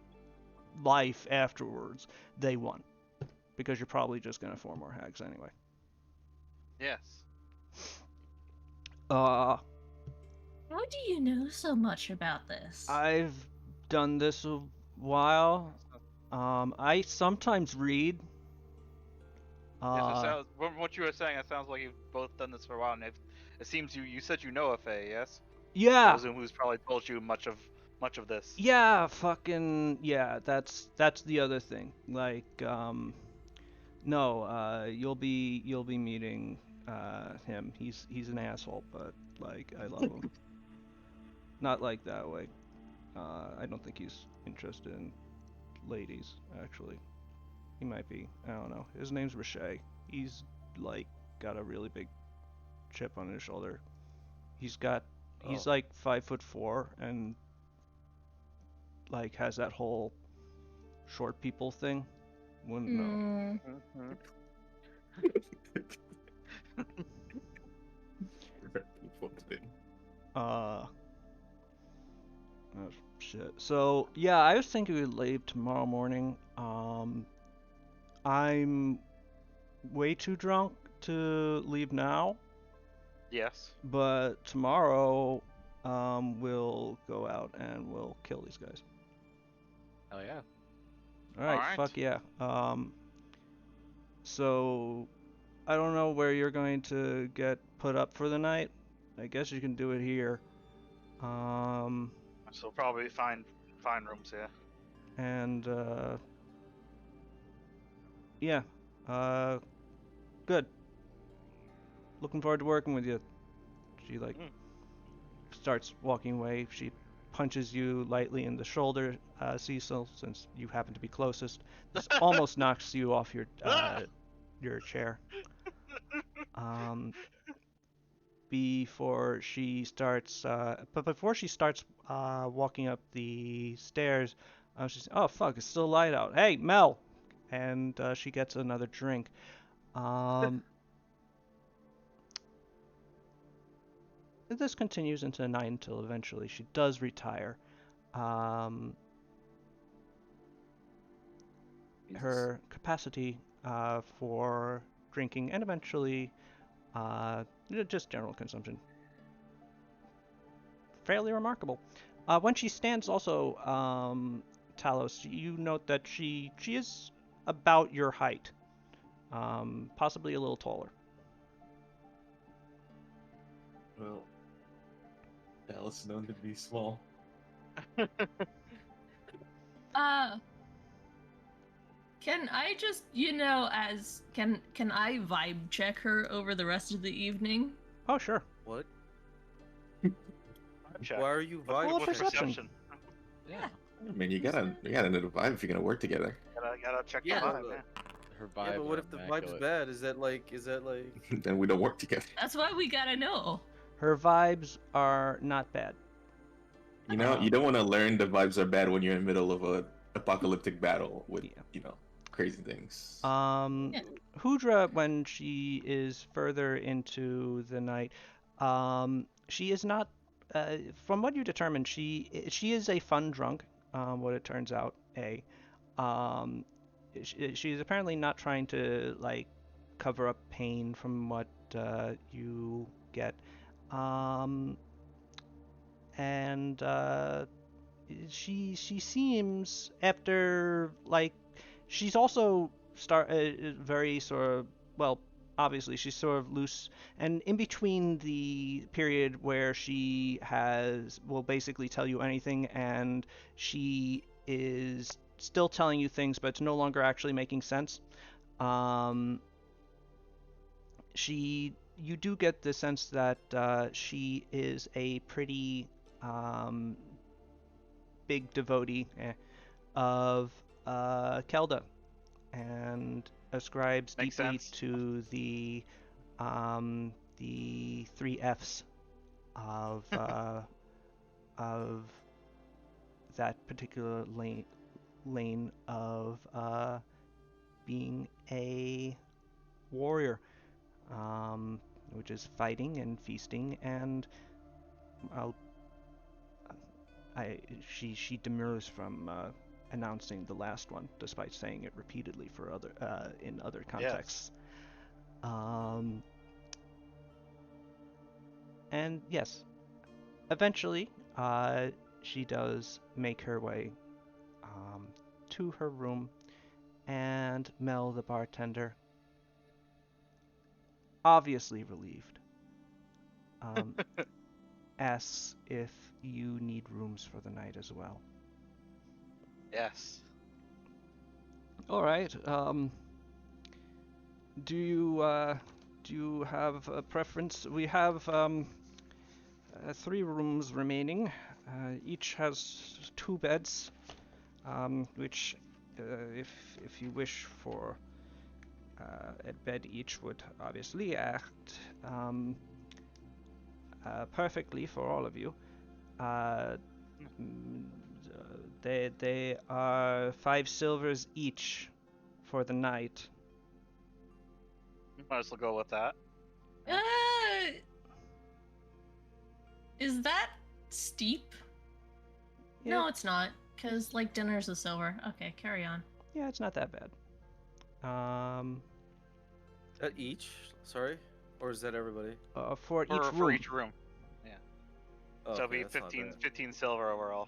life afterwards, they won. Because you're probably just going to form more hags anyway. Yes. Uh, How do you know so much about this? I've done this a while. I sometimes read. Yes, it sounds, from what you were saying, it sounds like you've both done this for a while, and it seems you said you know a Fae, yes? Yeah. Those who's probably told you much of this. Yeah, fucking yeah. That's the other thing. Like, no, you'll be meeting him. He's an asshole, but like I love him. Not like that way. I don't think he's interested in ladies, actually. He might be. I don't know. His name's Rashay. He's like got a really big chip on his shoulder. He's like 5'4" and like has that whole short people thing. Wouldn't know. Oh, shit. So yeah, I was thinking we'd leave tomorrow morning. I'm way too drunk to leave now, Yes. but tomorrow, we'll go out and we'll kill these guys. Hell yeah. All right, Alright. fuck yeah. So I don't know where you're going to get put up for the night. I guess you can do it here. So probably find rooms, yeah. And yeah, good. Looking forward to working with you. She like starts walking away. She punches you lightly in the shoulder, Cecil, since you happen to be closest. This almost knocks you off your chair. Before she starts walking up the stairs, she's, oh fuck, it's still light out. Hey, Mel, and she gets another drink. this continues into the night until eventually she does retire. Her capacity for drinking and eventually just general consumption, fairly remarkable. When she stands also, Talos, you note that she is about your height, possibly a little taller. Well, Alice known to be small. Can I just, can I vibe check her over the rest of the evening? Oh, sure. What? Check. Why are you Roll vibe a checking? perception. Yeah. I mean, you gotta know the vibe if you're gonna work together. Gotta check Yeah, the vibe. but- Yeah. Her Yeah, vibes but what are if the vibe's immaculate. bad? Is that like? Then we don't work together. That's why we gotta know. Her vibes are not bad. You know, you don't want to learn the vibes are bad when you're in the middle of a apocalyptic battle with, Yeah. crazy things. Yeah. Hudra, when she is further into the night, she is not. From what you determined, she is a fun drunk. What it turns out, she is apparently not trying to like cover up pain from what you get, and she seems after like she's also very sort of, well, obviously she's sort of loose, and in between the period where she will basically tell you anything and she is still telling you things but it's no longer actually making sense, you do get the sense that she is a pretty big devotee of Kelda, and ascribes Makes deeply sense. to the 3 F's of of that particular lane of being a warrior, which is fighting and feasting, and she demurs from announcing the last one, despite saying it repeatedly for in other contexts. And yes, eventually, she does make her way to her room, and Mel, the bartender, obviously relieved, asks if you need rooms for the night as well. Yes. All right. Do you have a preference? We have 3 rooms remaining. Each has 2 beds, which, if you wish for a bed each, would obviously act perfectly for all of you. They are 5 silvers each for the night. Might as well go with that. Is that steep? Yeah. No, it's not. Because, like, dinner's a silver. Okay, carry on. Yeah, it's not that bad. At each? Sorry? Or is that everybody? For each For room. each room. Oh, So it'll okay, be that's not 15, bad. 15 silver overall.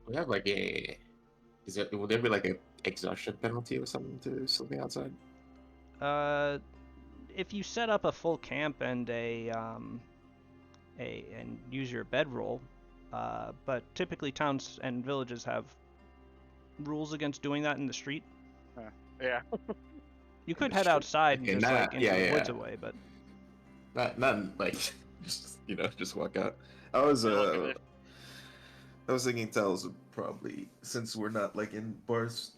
We have like would there be like a exhaustion penalty or something to sleeping outside? If you set up a full camp and and use your bedroll, but typically towns and villages have rules against doing that in the street. Yeah. You could the head street. outside and Okay, just like not- into yeah, the yeah. woods away, but Not like just walk out. I was thinking Talos would probably, since we're not like in bars,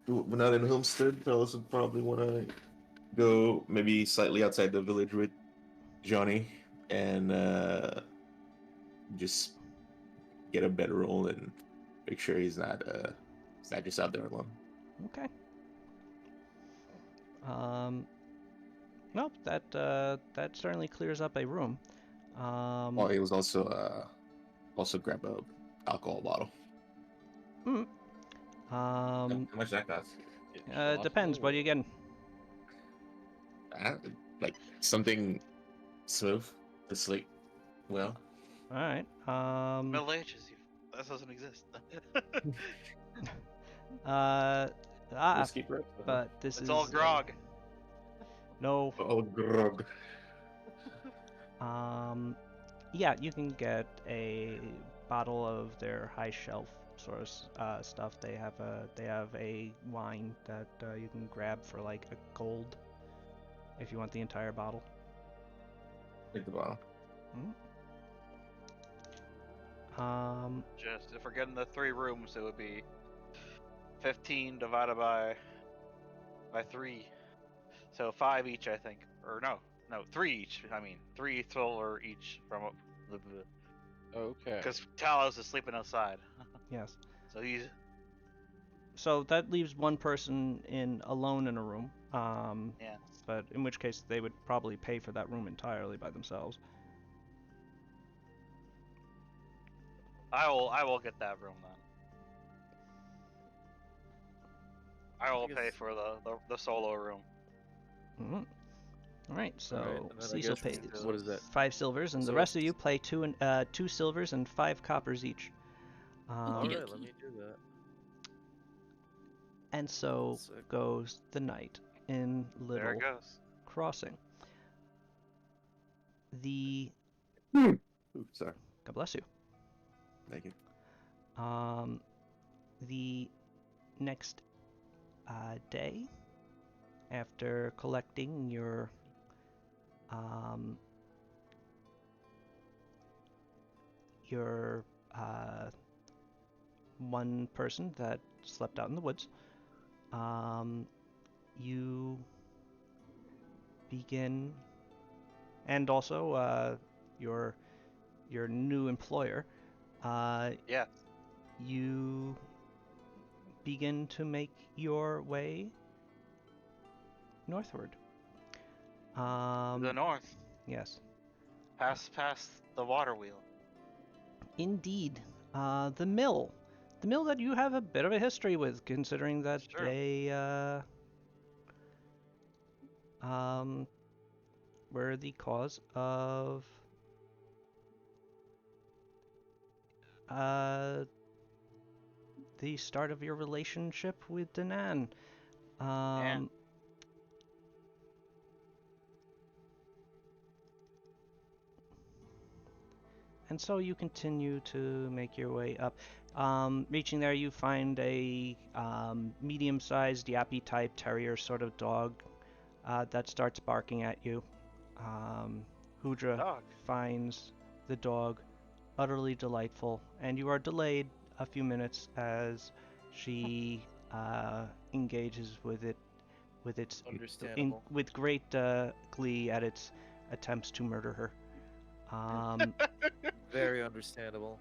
we're not in Homestead. Talos would probably want to go maybe slightly outside the village with Johnny and just get a bedroll and make sure he's not just out there alone. okay. Nope, that certainly clears up a room. Oh, it was also grab a alcohol bottle. How much that cost? Getting shots in the Depends. What are you wood. getting? Like something smooth to sleep well. All right. Middle Ages. That doesn't exist. Whiskey grip. But this It's is all grog. no. Oh, grog. Yeah, you can get a bottle of their high shelf sort of stuff. They have a wine that you can grab for like a gold if you want the entire bottle. Take the bottle. Just if we're getting the 3 rooms, it would be 15 divided by 3, so 5 each, I think. Or no, 3 each. I mean, 3 silver each from Okay. because Talos is sleeping outside, Yes. so he's So that leaves one person alone in a room. yeah. But in which case they would probably pay for that room entirely by themselves. I will get that room then. I will think pay it's- for the solo room. Mm-hmm. All right, so Alright, and then I Cecil guess pays what is that? 5 silvers, and the So rest of you it's- play 2 silvers and 5 coppers each. All Okey right, dokey. let me do that. And so Sick. goes the night in There Little it goes. Crossing. The Ooh, sorry. God bless you. Thank you. The next day, after collecting your one person that slept out in the woods, you begin, and also your new employer, Yeah. you begin to make your way northward. To the north, Yes, past the water wheel. indeed. The mill that you have a bit of a history with, considering that Sure. they were the cause of the start of your relationship with Danan. Yeah. And so you continue to make your way up. Reaching there, you find a medium-sized yappy-type terrier sort of dog that starts barking at you. Hudra Dog. finds the dog utterly delightful, and you are delayed a few minutes as she engages with it, Understandable. with great glee at its attempts to murder her. Very understandable.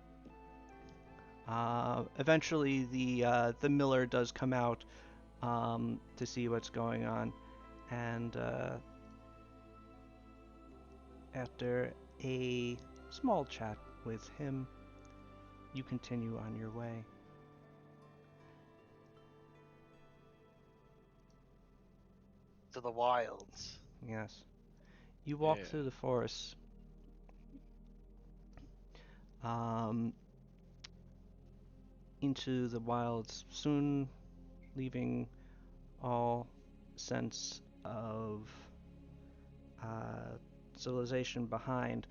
Eventually, the miller does come out to see what's going on, and after a small chat with him, you continue on your way. To the wilds. Yes. You walk Yeah. through the forest. Into the wilds, soon leaving all sense of civilization behind.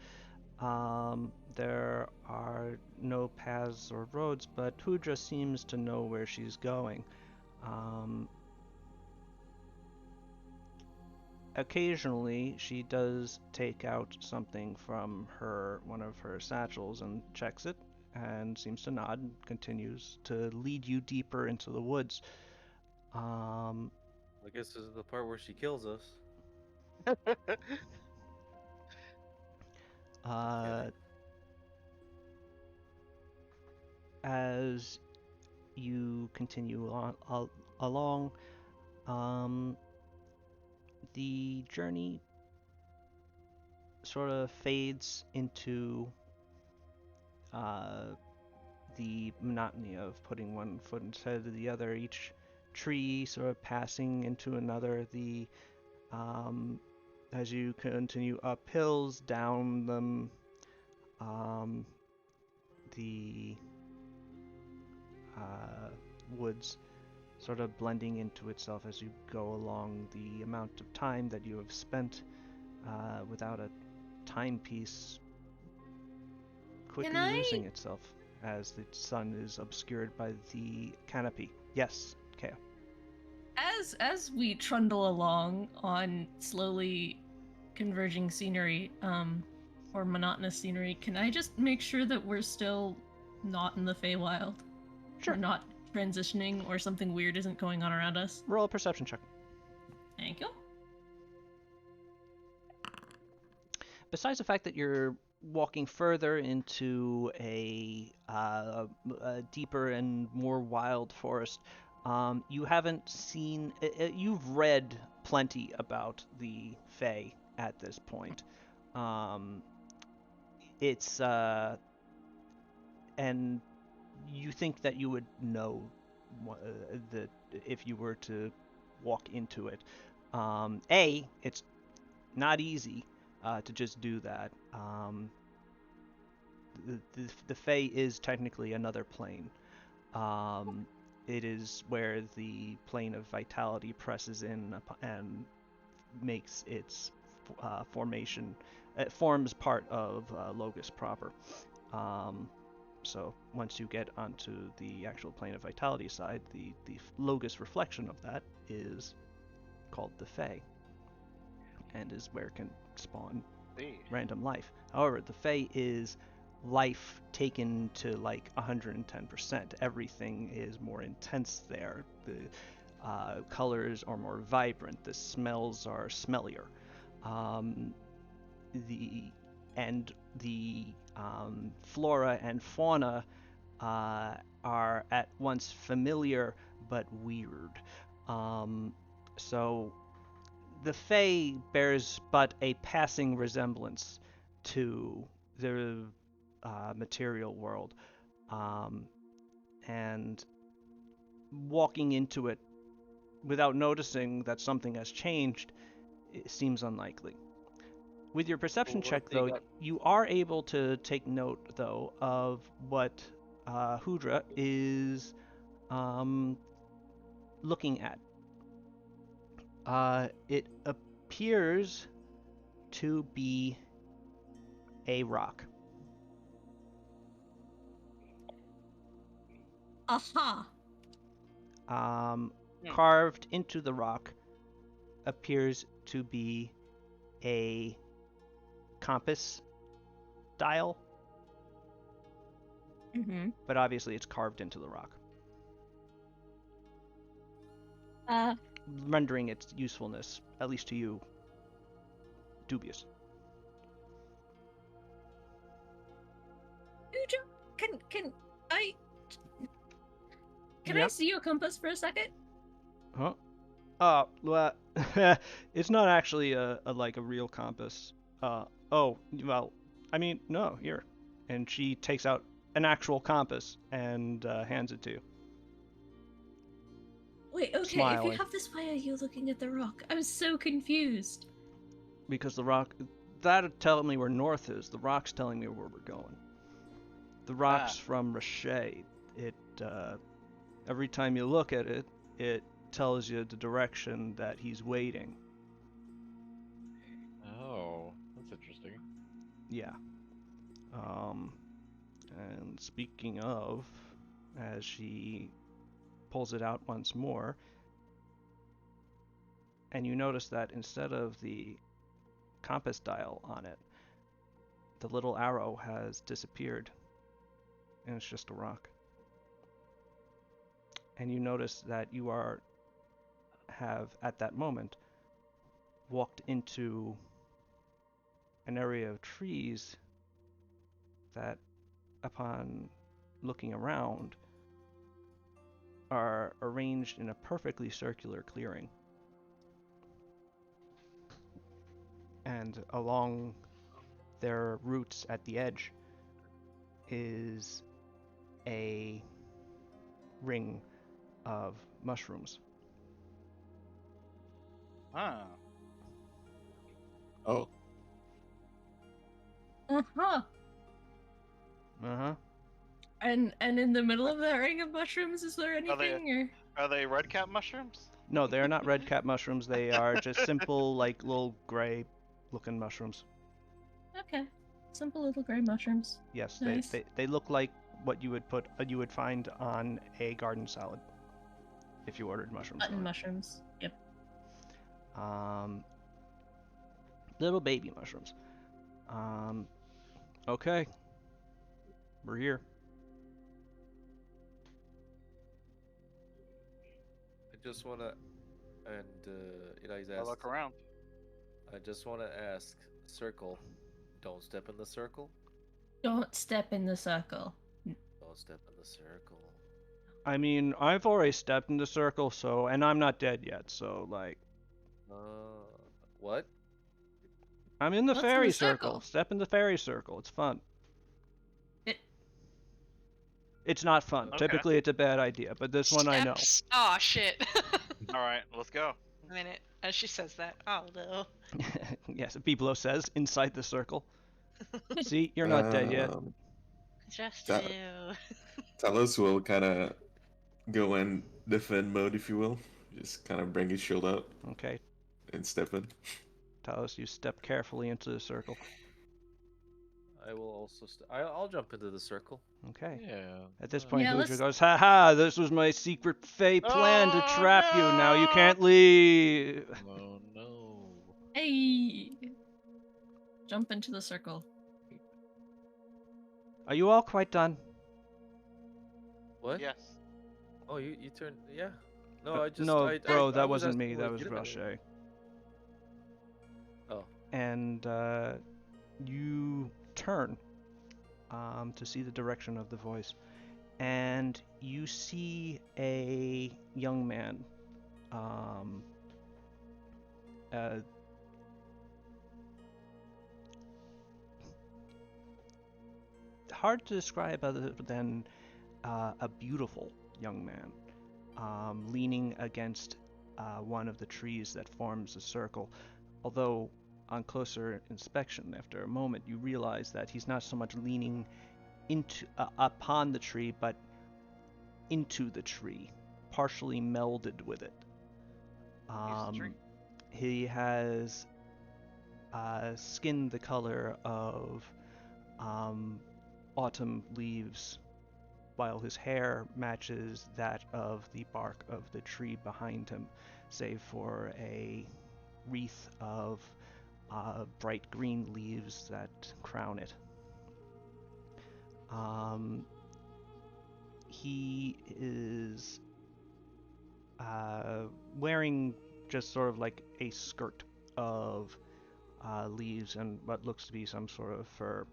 There are no paths or roads, but Hudra seems to know where she's going. Occasionally, she does take out something from one of her satchels and checks it, and seems to nod and continues to lead you deeper into the woods. I guess this is the part where she kills us. As you continue along, the journey sort of fades into the monotony of putting one foot instead of the other, each tree sort of passing into another. As you continue up hills, down them, the woods sort of blending into itself as you go along. The amount of time that you have spent without a timepiece quickly I- losing itself as the sun is obscured by the canopy. Yes, Kea. As we trundle along on slowly converging scenery, or monotonous scenery, can I just make sure that we're still not in the Feywild? Sure. We're not transitioning or something weird isn't going on around us? Roll a perception check. Thank you. Besides the fact that you're walking further into a deeper and more wild forest, you haven't seen. You've read plenty about the Fae at this point. It's and you think that you would know that if you were to walk into it. It's not easy to just do that. The Fae is technically another plane. It is where the plane of vitality presses in and makes its formation. It forms part of Logus proper. So once you get onto the actual plane of vitality side, the Logus reflection of that is called the Fae, and is where it can spawn See. random life. However, the Fae is life taken to like 110%. Everything is more intense there. The colors are more vibrant. The smells are smellier. The flora and fauna are at once familiar but weird. So the Fae bears but a passing resemblance to the material world, and walking into it without noticing that something has changed, it seems unlikely. With your perception Well, what check, if they though, got- you are able to take note, though, of what Hudra is looking at. It appears to be a rock. Aha! Carved into the rock appears to be a compass dial, Mm-hmm. but obviously it's carved into the rock, rendering its usefulness, at least to you, dubious. Ujo, can I Yep. see your compass for a second? Huh? Well, it's not actually a real compass. Oh, well, I mean, no, here. And she takes out an actual compass and hands it to you. Wait, okay, if Smiling. you have this, why are you looking at the rock? I'm so confused. Because the rock, that'd tell me where north is. The rock's telling me where we're going. The rock's from Rashay. It, every time you look at it, it tells you the direction that he's waiting. Oh, that's interesting. Yeah. And speaking of, as she pulls it out once more, and you notice that instead of the compass dial on it, the little arrow has disappeared, and it's just a rock. And you notice that you have at that moment walked into an area of trees that, upon looking around, are arranged in a perfectly circular clearing. And along their roots at the edge is a ring of mushrooms. Ah. Oh, Uh-huh. Uh-huh. And in the middle of that ring of mushrooms, is there Are they- anything or Are they red cap mushrooms? No, they are not red cap mushrooms. They are just simple, like, little gray looking mushrooms. okay. Simple little gray mushrooms. Yes, Nice. they look like what you would find on a garden salad if you ordered mushrooms. Button from it. mushrooms. Yep. Little baby mushrooms. Okay. We're here. I just wanna, and Eli's I asked. look around. I just wanna ask. Circle. Don't step in the circle. Don't step in the circle. Don't step in the circle. I mean, I've already stepped in the circle, so, and I'm not dead yet, so, like, What? I'm in the What's in fairy the circle. circle? Step in the fairy circle. It's fun. It. It's not fun. Okay. Typically, it's a bad idea, but this one I know. Steps? Aw, shit. All right, let's go. A minute. As she says that. Oh, no. Yes, Biblo says, inside the circle. See, you're not dead yet. Just That- you. Talos will kind of go in defend mode, if you will. Just kind of bring his shield out Okay, and step in. Talos, you step carefully into the circle. I will also. I'll jump into the circle. Okay. Yeah. At this point, Yeah, Hoodra let's- goes, "Ha, this was my secret fey plan to Oh, trap you. Now you no! can't leave." Oh no. Hey. Jump into the circle. Are you all quite done? What? Yes. Oh, you turned. Yeah. No, I just. no, I, bro, I that was wasn't asking me. That was legitimately. Roche. Oh. And you turn to see the direction of the voice, and you see a young man. Hard to describe other than a beautiful young man, leaning against one of the trees that forms a circle. Although, on closer inspection, after a moment, you realize that he's not so much leaning into upon the tree, but into the tree, partially melded with it. He's the tree. He has skin the color of autumn leaves, while his hair matches that of the bark of the tree behind him, save for a wreath of bright green leaves that crown it. He is wearing just sort of like a skirt of leaves and what looks to be some sort of fur.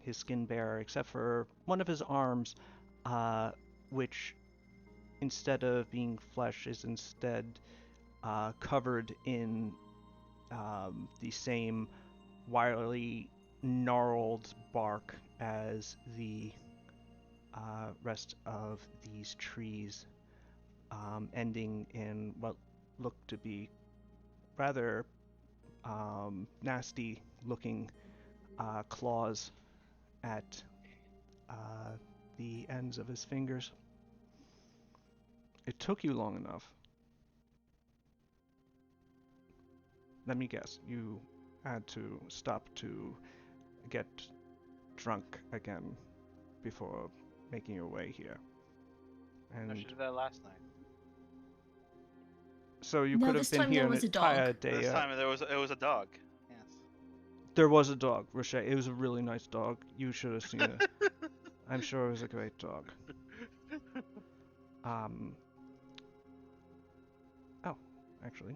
His skin bare, except for one of his arms, which instead of being flesh is instead covered in the same wildly gnarled bark as the rest of these trees, ending in what looked to be rather nasty looking claws at the ends of his fingers. It took you long enough. Let me guess, you had to stop to get drunk again before making your way here. I And should do that last night. so you No, could have this been time here there an was a entire dog. day. This time it was a dog. Yes. There was a dog, Roche. It was a really nice dog. You should have seen it. I'm sure it was a great dog. Oh, actually.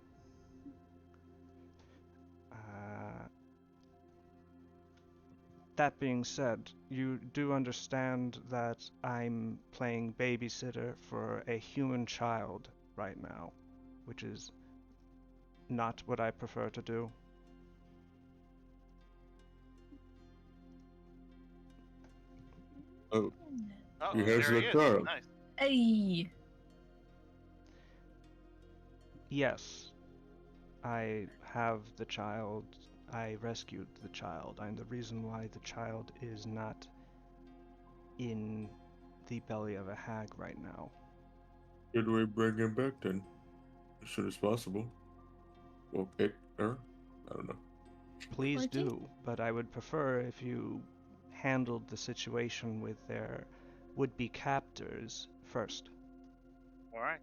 That being said, you do understand that I'm playing babysitter for a human child right now, which is not what I prefer to do. Oh, Oh, here's there the he is. child. Nice. Hey. Yes, I have the child. I rescued the child. I'm the reason why the child is not in the belly of a hag right now. Should we bring him back then? As soon as possible. Well, it, or? I don't know. Please Would you? do, but I would prefer if you handled the situation with their would-be captors first. All right.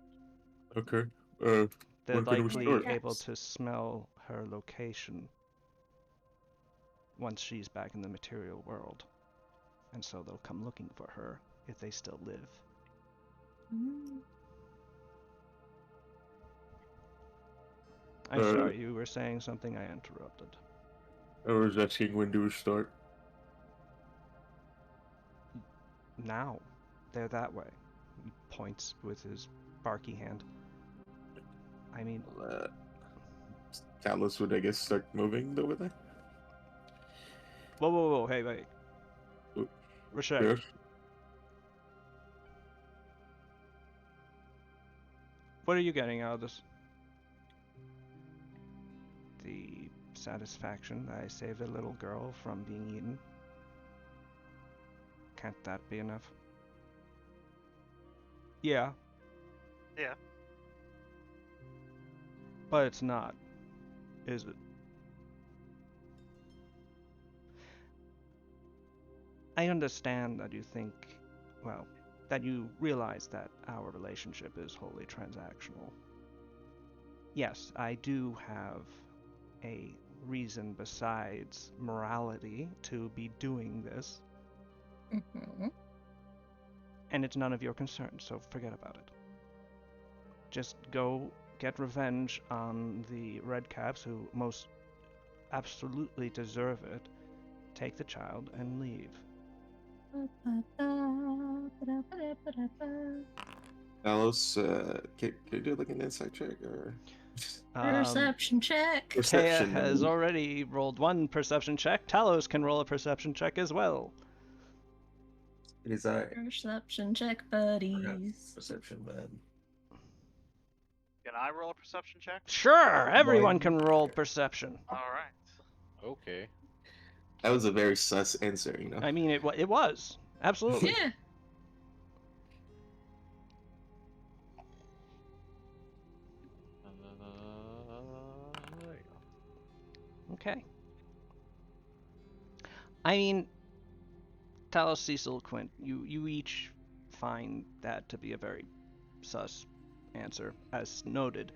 Okay. They're when can we likely start? able to smell her location once she's back in the material world. And so they'll come looking for her if they still live. Mm. I'm Uh, sorry, you were saying something, I interrupted. I was asking when do we start? Now, they're that way. He points with his barky hand. I mean, Talos would, I guess, start moving over there? whoa, hey, wait. Oop. Rochelle, Yes. what are you getting out of this? The satisfaction that I saved a little girl from being eaten. Can't that be enough? Yeah. Yeah. But it's not, is it? I understand that you think, well, that you realize that our relationship is wholly transactional. Yes, I do have a reason besides morality to be doing this, Mhm. and it's none of your concern, so forget about it. Just go get revenge on the Redcaps who most absolutely deserve it. Take the child and leave. Talos, can you do like an insight check or Perception check. Kea perception? has already rolled one perception check. Talos can roll a perception check as well. It is I. Perception check, buddies. Perception, man. Can I roll a perception check? Sure, everyone can roll perception. All right. Okay. That was a very sus answer, you know. I mean, it was. Absolutely. Yeah. There you go. Okay. I mean, Talos, Cecil, Quint, you each find that to be a very sus answer, as noted.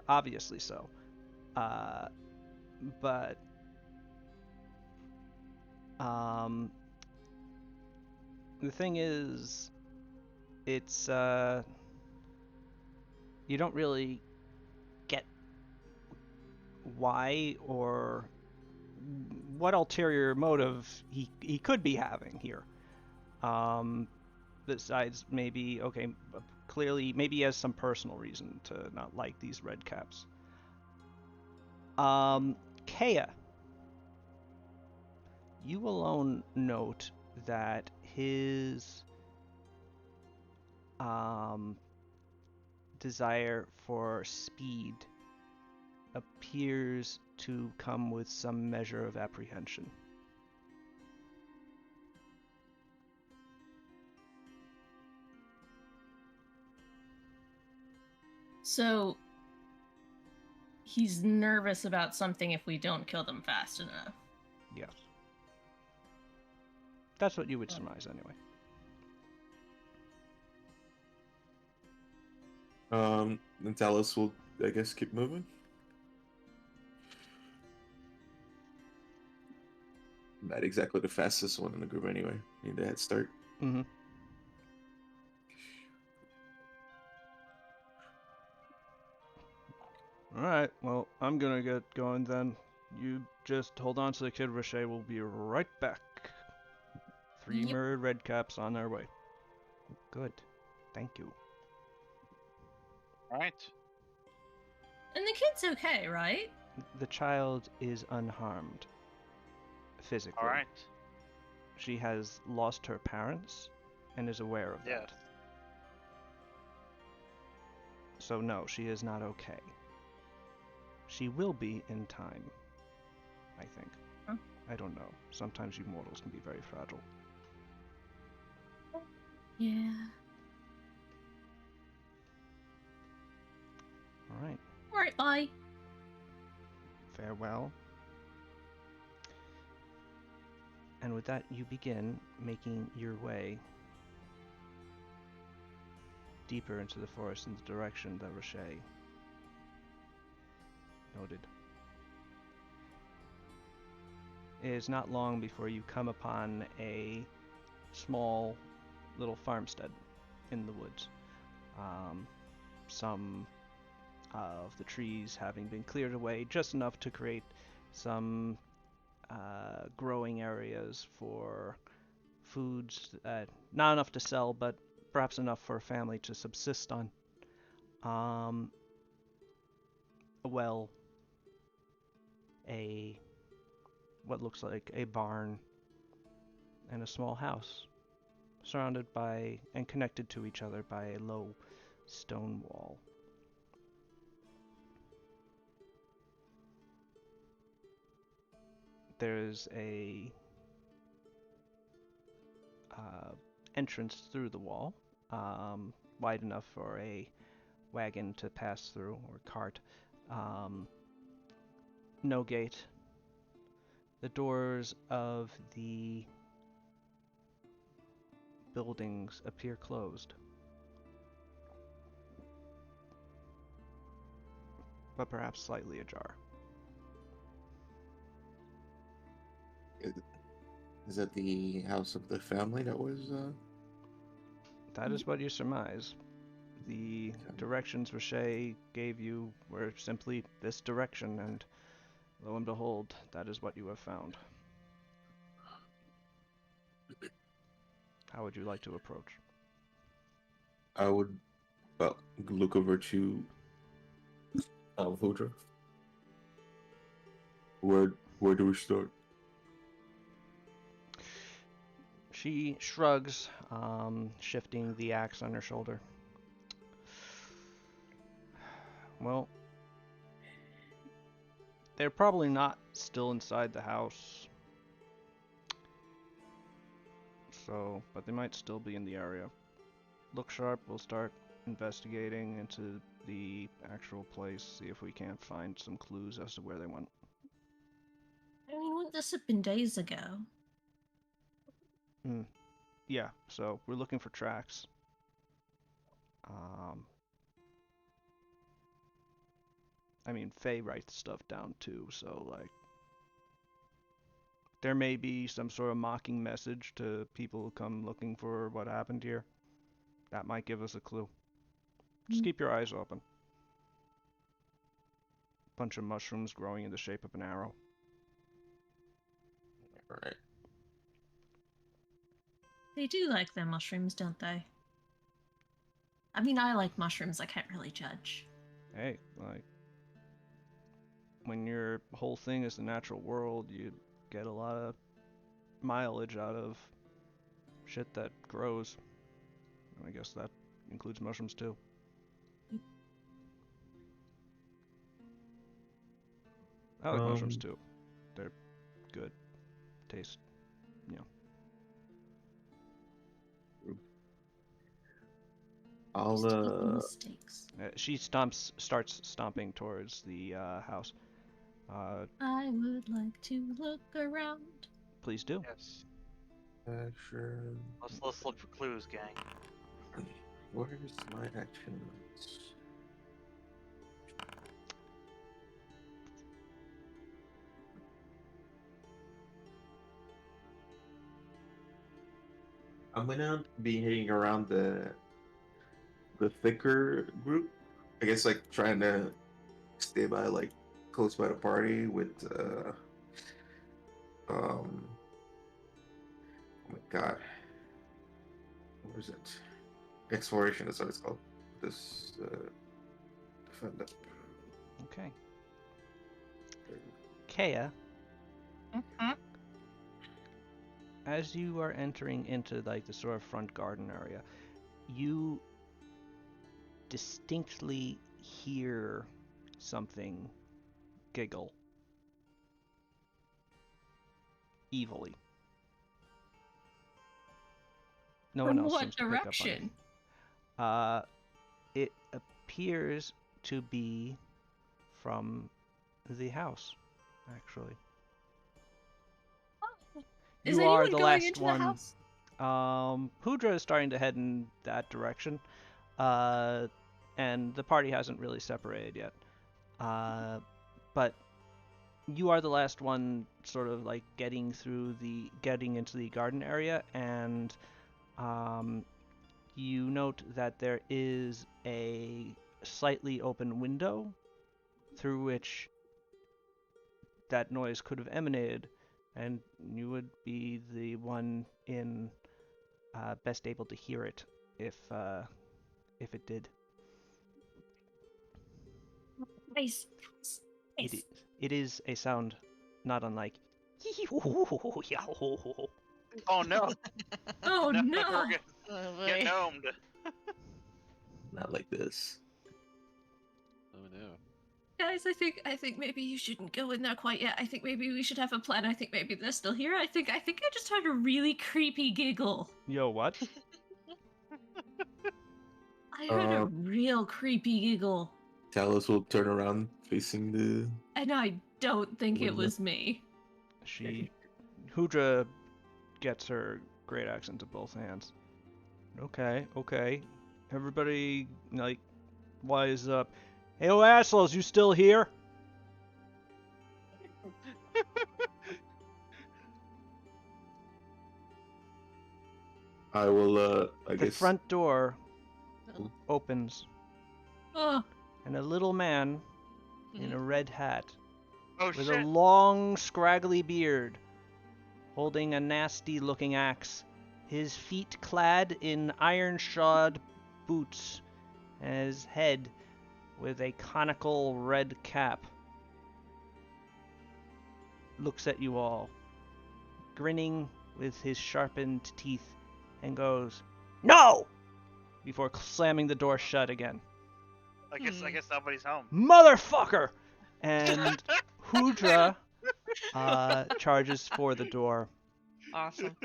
Obviously so. But the thing is, it's you don't really get why or what ulterior motive he could be having here. Besides maybe, okay, clearly maybe he has some personal reason to not like these Redcaps. Kea, you alone note that his desire for speed appears to come with some measure of apprehension. So he's nervous about something if we don't kill them fast enough. Yes. That's what you would surmise anyway. Then Talos will, I guess, keep moving. Not exactly the fastest one in the group anyway. Need a head start. Mm-hmm. Alright, well, I'm gonna get going then. You just hold on to the kid, Richet. We'll be right back. 3 Yep. mirrored Redcaps on their way. Good. Thank you. All right. And the kid's okay, right? The child is unharmed. physically. All right. She has lost her parents and is aware of Yes. that. So no, she is not okay. She will be in time, I think. Huh? I don't know. Sometimes you mortals can be very fragile. Yeah. All right. Alright, bye. Farewell. And with that, you begin making your way deeper into the forest in the direction that Roche noted. It is not long before you come upon a small little farmstead in the woods. Some of the trees having been cleared away, just enough to create some growing areas for foods, not enough to sell, but perhaps enough for a family to subsist on. A well, what looks like a barn, and a small house, surrounded by and connected to each other by a low stone wall. There's a entrance through the wall, wide enough for a wagon to pass through, or cart. No gate. The doors of the buildings appear closed, but perhaps slightly ajar. Is that the house of the family that was? That is what you surmise. The Okay. directions Roche gave you were simply this direction, and lo and behold, that is what you have found. How would you like to approach? I would, well, look over to Alvodra. Where do we start? She shrugs, shifting the axe on her shoulder. Well, they're probably not still inside the house. So, but they might still be in the area. Look sharp, we'll start investigating into the actual place, see if we can't find some clues as to where they went. I mean, wouldn't this have been days ago? Yeah, so we're looking for tracks. I mean, Faye writes stuff down too, so like, there may be some sort of mocking message to people who come looking for what happened here. That might give us a clue. Just keep your eyes open. Bunch of mushrooms growing in the shape of an arrow. All right. They do like their mushrooms, don't they? I mean, I like mushrooms, I can't really judge. Hey, like, when your whole thing is the natural world, you get a lot of mileage out of shit that grows. And I guess that includes mushrooms too. I like mushrooms too. They're good. Taste, you know. I'll Making mistakes. She starts stomping towards the house. I would like to look around. Please do. Yes. Sure. Let's look for clues, gang. Where's my actions? I'm gonna be hanging around the thicker group. I guess like trying to stay by like close by the party with oh my god. Where is it? Exploration is what it's called. This defendant. Okay. Kea, Mhm. as you are entering into like the sort of front garden area, you distinctly hear something giggle evilly. No one From else what seems to pick up on it. direction? It appears to be from the house, actually. Is You are anyone the going last into one. the house? Hudra is starting to head in that direction, and the party hasn't really separated yet. But you are the last one, sort of like getting into the garden area, and you note that there is a slightly open window through which that noise could have emanated, and you would be the one in best able to hear it if it did. Nice. It is a sound not unlike. Oh no! Oh no! We're Oh get boy. gnomed. Not like this. Oh no. Guys, I think maybe you shouldn't go in there quite yet. I think maybe we should have a plan. I think maybe they're still here. I think I just heard a really creepy giggle. Yo, what? I heard a real creepy giggle. Talos will turn around facing the. And I don't think it Window. was me. Hudra gets her great axe into both hands. Okay. Everybody, like, wise up. Hey, oh assholes, you still here? I will. I The guess. front door Oh. opens, Oh, and a little man in a red hat Oh with shit! a long, scraggly beard, holding a nasty-looking axe, his feet clad in iron-shod boots, and his head with a conical red cap, looks at you all, grinning with his sharpened teeth, and goes, "No!" before slamming the door shut again. I guess nobody's home. Motherfucker! And Hudra charges for the door. Awesome.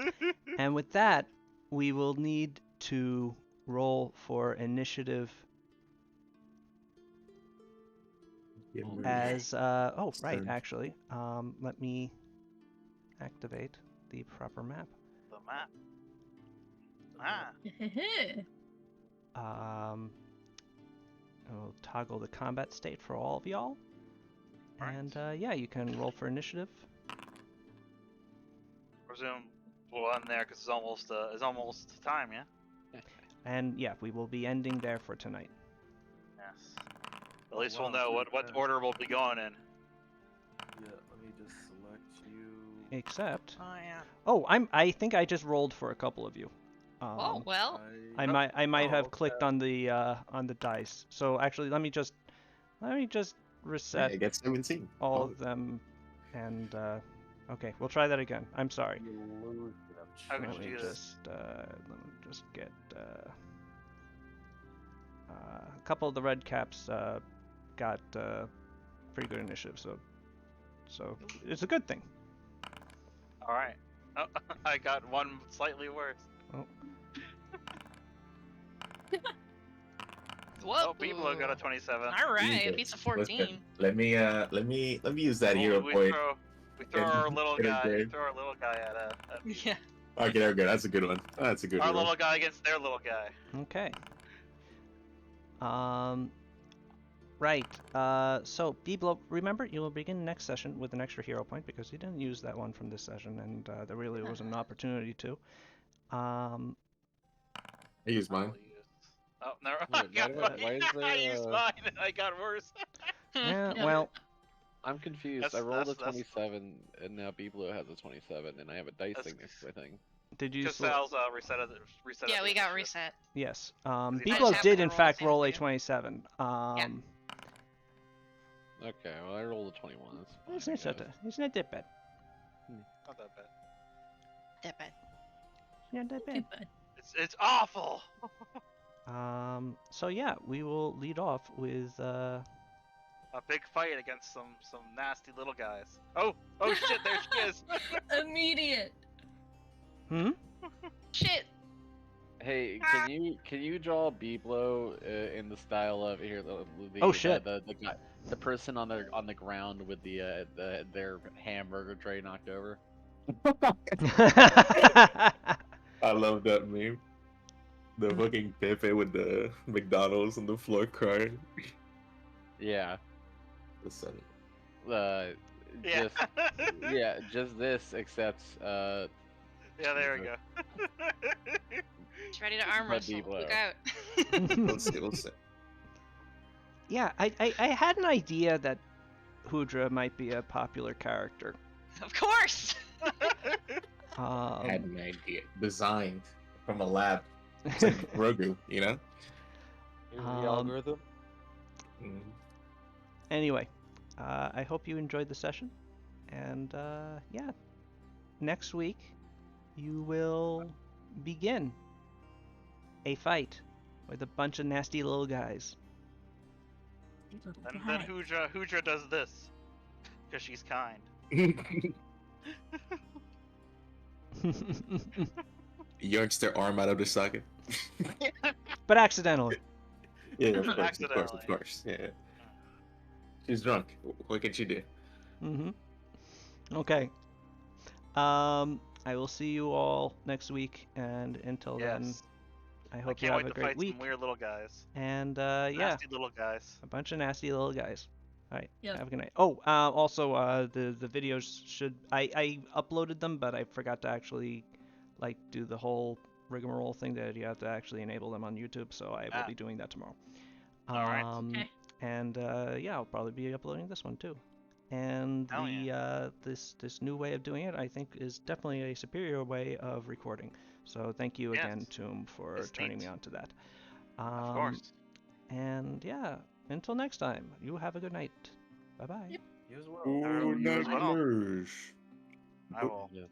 And with that, we will need to roll for initiative Yeah, Oh, we're- as oh right, Turn. actually. Let me activate the proper map. The map. Ah. I'll toggle the combat state for all of y'all. Alright. And yeah, you can roll for initiative. Presume we'll end there because it's almost time, yeah. And yeah, we will be ending there for tonight. Yes. At least wow, we'll know pretty what fast. order we'll be going in. Yeah, let me just select you. Except, Oh yeah. oh, I think I just rolled for a couple of you. Oh well. I might Oh, have clicked on the dice. So actually, let me just Yeah, reset I get 17. all Oh, of them, and okay, we'll try that again. I'm sorry. How could Let you me do this? just get a couple of the red caps got pretty good initiative, so it's a good thing. All right. Oh, I got one slightly worse. Whoa. Oh, people have got a 27. All right, Jesus. it beats a 14. Listen, let me use that hero we point. throw our little Get it, guy. Dave. Throw our little guy at people. Yeah. Okay, there we go. That's a good one. That's a good Our one. little guy against their little guy. Okay. Right. So Biblo, remember you will begin next session with an extra hero point because you didn't use that one from this session, and there really was an opportunity to. I use mine. Oh, never Wait, mind. why is I used there, mine and I got worse. Yeah. Yeah. Well, I'm confused. That's- I rolled a that's- 27, and now Biblo has a 27, and I have a dice That's- thing next to my thing. did you? Because Sal's reset. Yeah, the we got initiative. reset. Yes. I just Biblo happened did to in roll fact the same roll a thing. 27. Okay, well I rolled a 21. That's fine, It's I not guess. that, it's not that bad. Not that bad. that bad. Yeah, that Too bad. bad. It's awful. So yeah, we will lead off with A big fight against some nasty little guys. Oh shit! There she is. Immediate. hmm? Shit. Hey, can you draw Biblo in the style of here the Oh, shit. the person on the ground with their hamburger tray knocked over? I love that meme. The fucking Pepe with the McDonald's on the floor crying. Yeah. Listen, Yeah. Just yeah, just this except Yeah, there we Jesus. go. She's ready to arm But wrestle. Biblo. Look out. we'll see, we'll see. Yeah, I had an idea that Hudra might be a popular character. Of course. I had Um, an idea. Designed from a lab. It's like Grogu, you know? Here's the Um, algorithm. Mm. anyway, I hope you enjoyed the session, and yeah, next week you will begin a fight with a bunch of nasty little guys. And then Hudra does this because she's kind. Yanks their arm out of the socket. But accidentally. Yeah, of course, of Accidentally. course. Yeah. She's drunk. What can she do? Okay. I will see you all next week, and until then, Yes. I I hope you can't have wait a to great fight week. some weird little guys. And yeah, Nasty little guys. a bunch of nasty little guys. All right. Yep. Have a good night. Oh, also, the videos should I uploaded them, but I forgot to actually like do the whole rigmarole thing that you have to actually enable them on YouTube. So I will Ah. be doing that tomorrow. All right. Okay. And yeah, I'll probably be uploading this one too. And Hell this new way of doing it, I think, is definitely a superior way of recording. So thank you again, Yes. Toom, for It's turning me neat. on to that. Of course. And yeah, until next time, you have a good night. Bye bye. Yep. You as well. Oh, You as well. nightmares. I will. Yes.